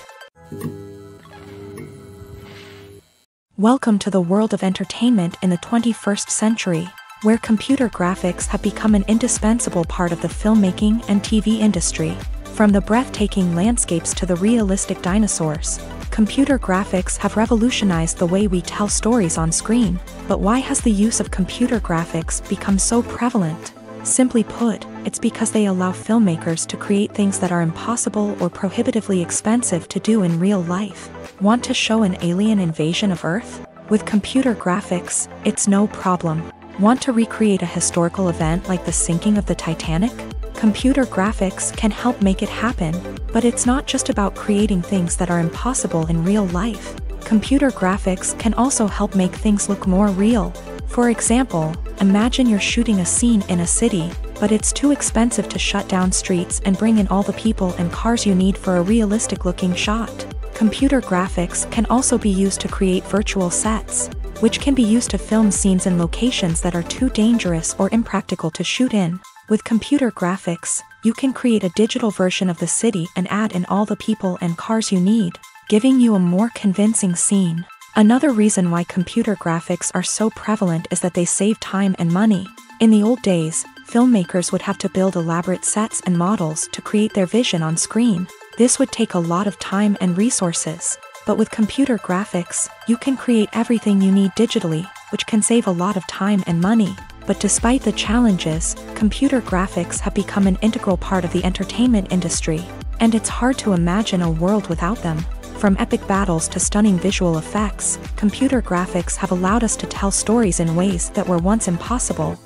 Welcome to the world of entertainment in the 21st century, where computer graphics have become an indispensable part of the filmmaking and TV industry. From the breathtaking landscapes to the realistic dinosaurs, computer graphics have revolutionized the way we tell stories on screen. But why has the use of computer graphics become so prevalent? Simply put, it's because they allow filmmakers to create things that are impossible or prohibitively expensive to do in real life. Want to show an alien invasion of Earth? With computer graphics, it's no problem. Want to recreate a historical event like the sinking of the Titanic? Computer graphics can help make it happen, but it's not just about creating things that are impossible in real life. Computer graphics can also help make things look more real. For example, imagine you're shooting a scene in a city, but it's too expensive to shut down streets and bring in all the people and cars you need for a realistic-looking shot. Computer graphics can also be used to create virtual sets. which can be used to film scenes in locations that are too dangerous or impractical to shoot in. With computer graphics, you can create a digital version of the city and add in all the people and cars you need, giving you a more convincing scene. Another reason why computer graphics are so prevalent is that they save time and money. In the old days, filmmakers would have to build elaborate sets and models to create their vision on screen. This would take a lot of time and resources. But with computer graphics, you can create everything you need digitally, which can save a lot of time and money. But despite the challenges, computer graphics have become an integral part of the entertainment industry, and it's hard to imagine a world without them. From epic battles to stunning visual effects, computer graphics have allowed us to tell stories in ways that were once impossible.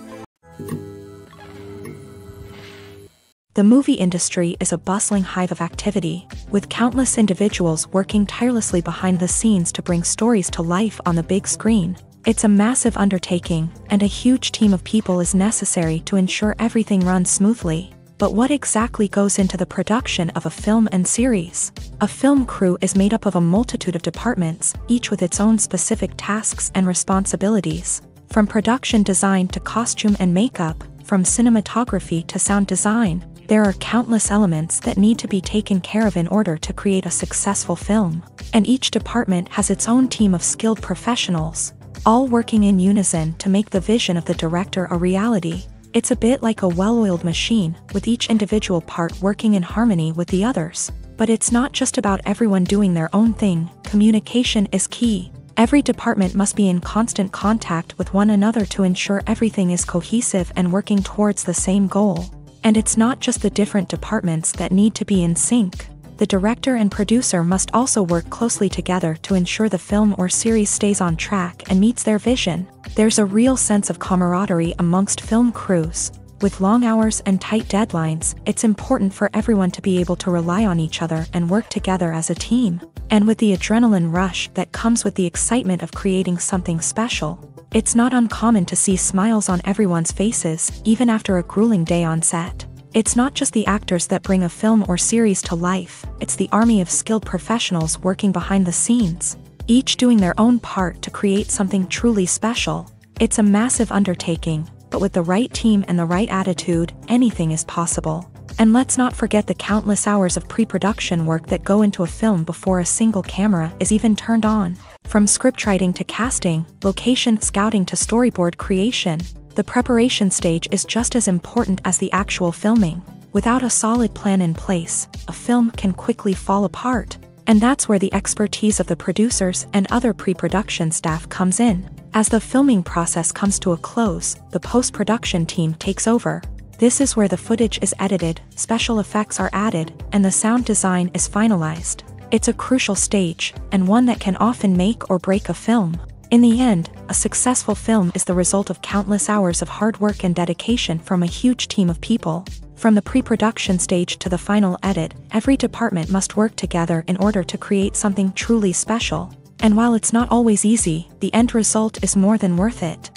The movie industry is a bustling hive of activity, with countless individuals working tirelessly behind the scenes to bring stories to life on the big screen. It's a massive undertaking, and a huge team of people is necessary to ensure everything runs smoothly. But what exactly goes into the production of a film and series? A film crew is made up of a multitude of departments, each with its own specific tasks and responsibilities. From production design to costume and makeup, from cinematography to sound design, there are countless elements that need to be taken care of in order to create a successful film. And each department has its own team of skilled professionals, all working in unison to make the vision of the director a reality. It's a bit like a well-oiled machine, with each individual part working in harmony with the others. But it's not just about everyone doing their own thing. Communication is key. Every department must be in constant contact with one another to ensure everything is cohesive and working towards the same goal. And it's not just the different departments that need to be in sync. The director and producer must also work closely together to ensure the film or series stays on track and meets their vision. There's a real sense of camaraderie amongst film crews. With long hours and tight deadlines, it's important for everyone to be able to rely on each other and work together as a team. And with the adrenaline rush that comes with the excitement of creating something special, it's not uncommon to see smiles on everyone's faces, even after a grueling day on set. It's not just the actors that bring a film or series to life, it's the army of skilled professionals working behind the scenes, each doing their own part to create something truly special. It's a massive undertaking, but with the right team and the right attitude, anything is possible. And let's not forget the countless hours of pre-production work that go into a film before a single camera is even turned on. From scriptwriting to casting, location scouting to storyboard creation, the preparation stage is just as important as the actual filming. Without a solid plan in place, a film can quickly fall apart. And that's where the expertise of the producers and other pre-production staff comes in. As the filming process comes to a close, the post-production team takes over. This is where the footage is edited, special effects are added, and the sound design is finalized. It's a crucial stage, and one that can often make or break a film. In the end, a successful film is the result of countless hours of hard work and dedication from a huge team of people. From the pre-production stage to the final edit, every department must work together in order to create something truly special. And while it's not always easy, the end result is more than worth it.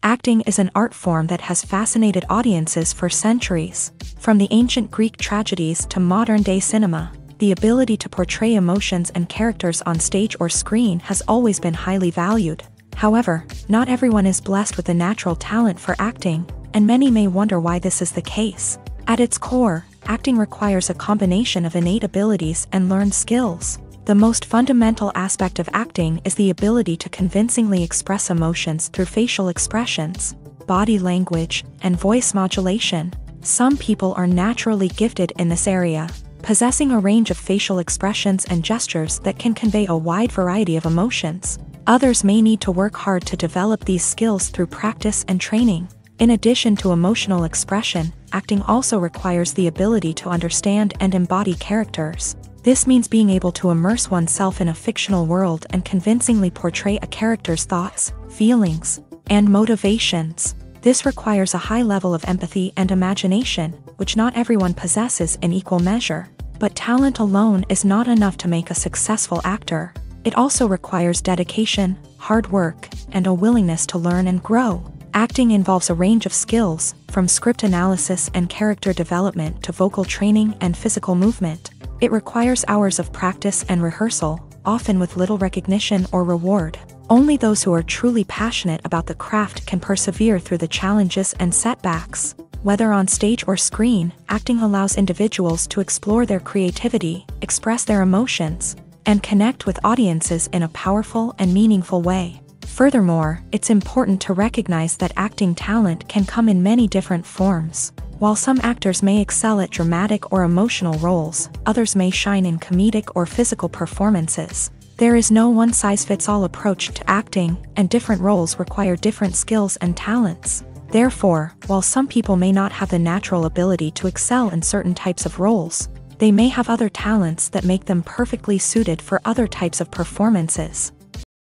Acting is an art form that has fascinated audiences for centuries. From the ancient Greek tragedies to modern-day cinema, the ability to portray emotions and characters on stage or screen has always been highly valued. However, not everyone is blessed with a natural talent for acting, and many may wonder why this is the case. At its core, acting requires a combination of innate abilities and learned skills. The most fundamental aspect of acting is the ability to convincingly express emotions through facial expressions, body language, and voice modulation. Some people are naturally gifted in this area, possessing a range of facial expressions and gestures that can convey a wide variety of emotions. Others may need to work hard to develop these skills through practice and training. In addition to emotional expression, acting also requires the ability to understand and embody characters. This means being able to immerse oneself in a fictional world and convincingly portray a character's thoughts, feelings, and motivations. This requires a high level of empathy and imagination, which not everyone possesses in equal measure. But talent alone is not enough to make a successful actor. It also requires dedication, hard work, and a willingness to learn and grow. Acting involves a range of skills, from script analysis and character development to vocal training and physical movement. It requires hours of practice and rehearsal, often with little recognition or reward. Only those who are truly passionate about the craft can persevere through the challenges and setbacks. Whether on stage or screen, acting allows individuals to explore their creativity, express their emotions, and connect with audiences in a powerful and meaningful way. Furthermore, it's important to recognize that acting talent can come in many different forms. While some actors may excel at dramatic or emotional roles, others may shine in comedic or physical performances. There is no one-size-fits-all approach to acting, and different roles require different skills and talents. Therefore, while some people may not have the natural ability to excel in certain types of roles, they may have other talents that make them perfectly suited for other types of performances.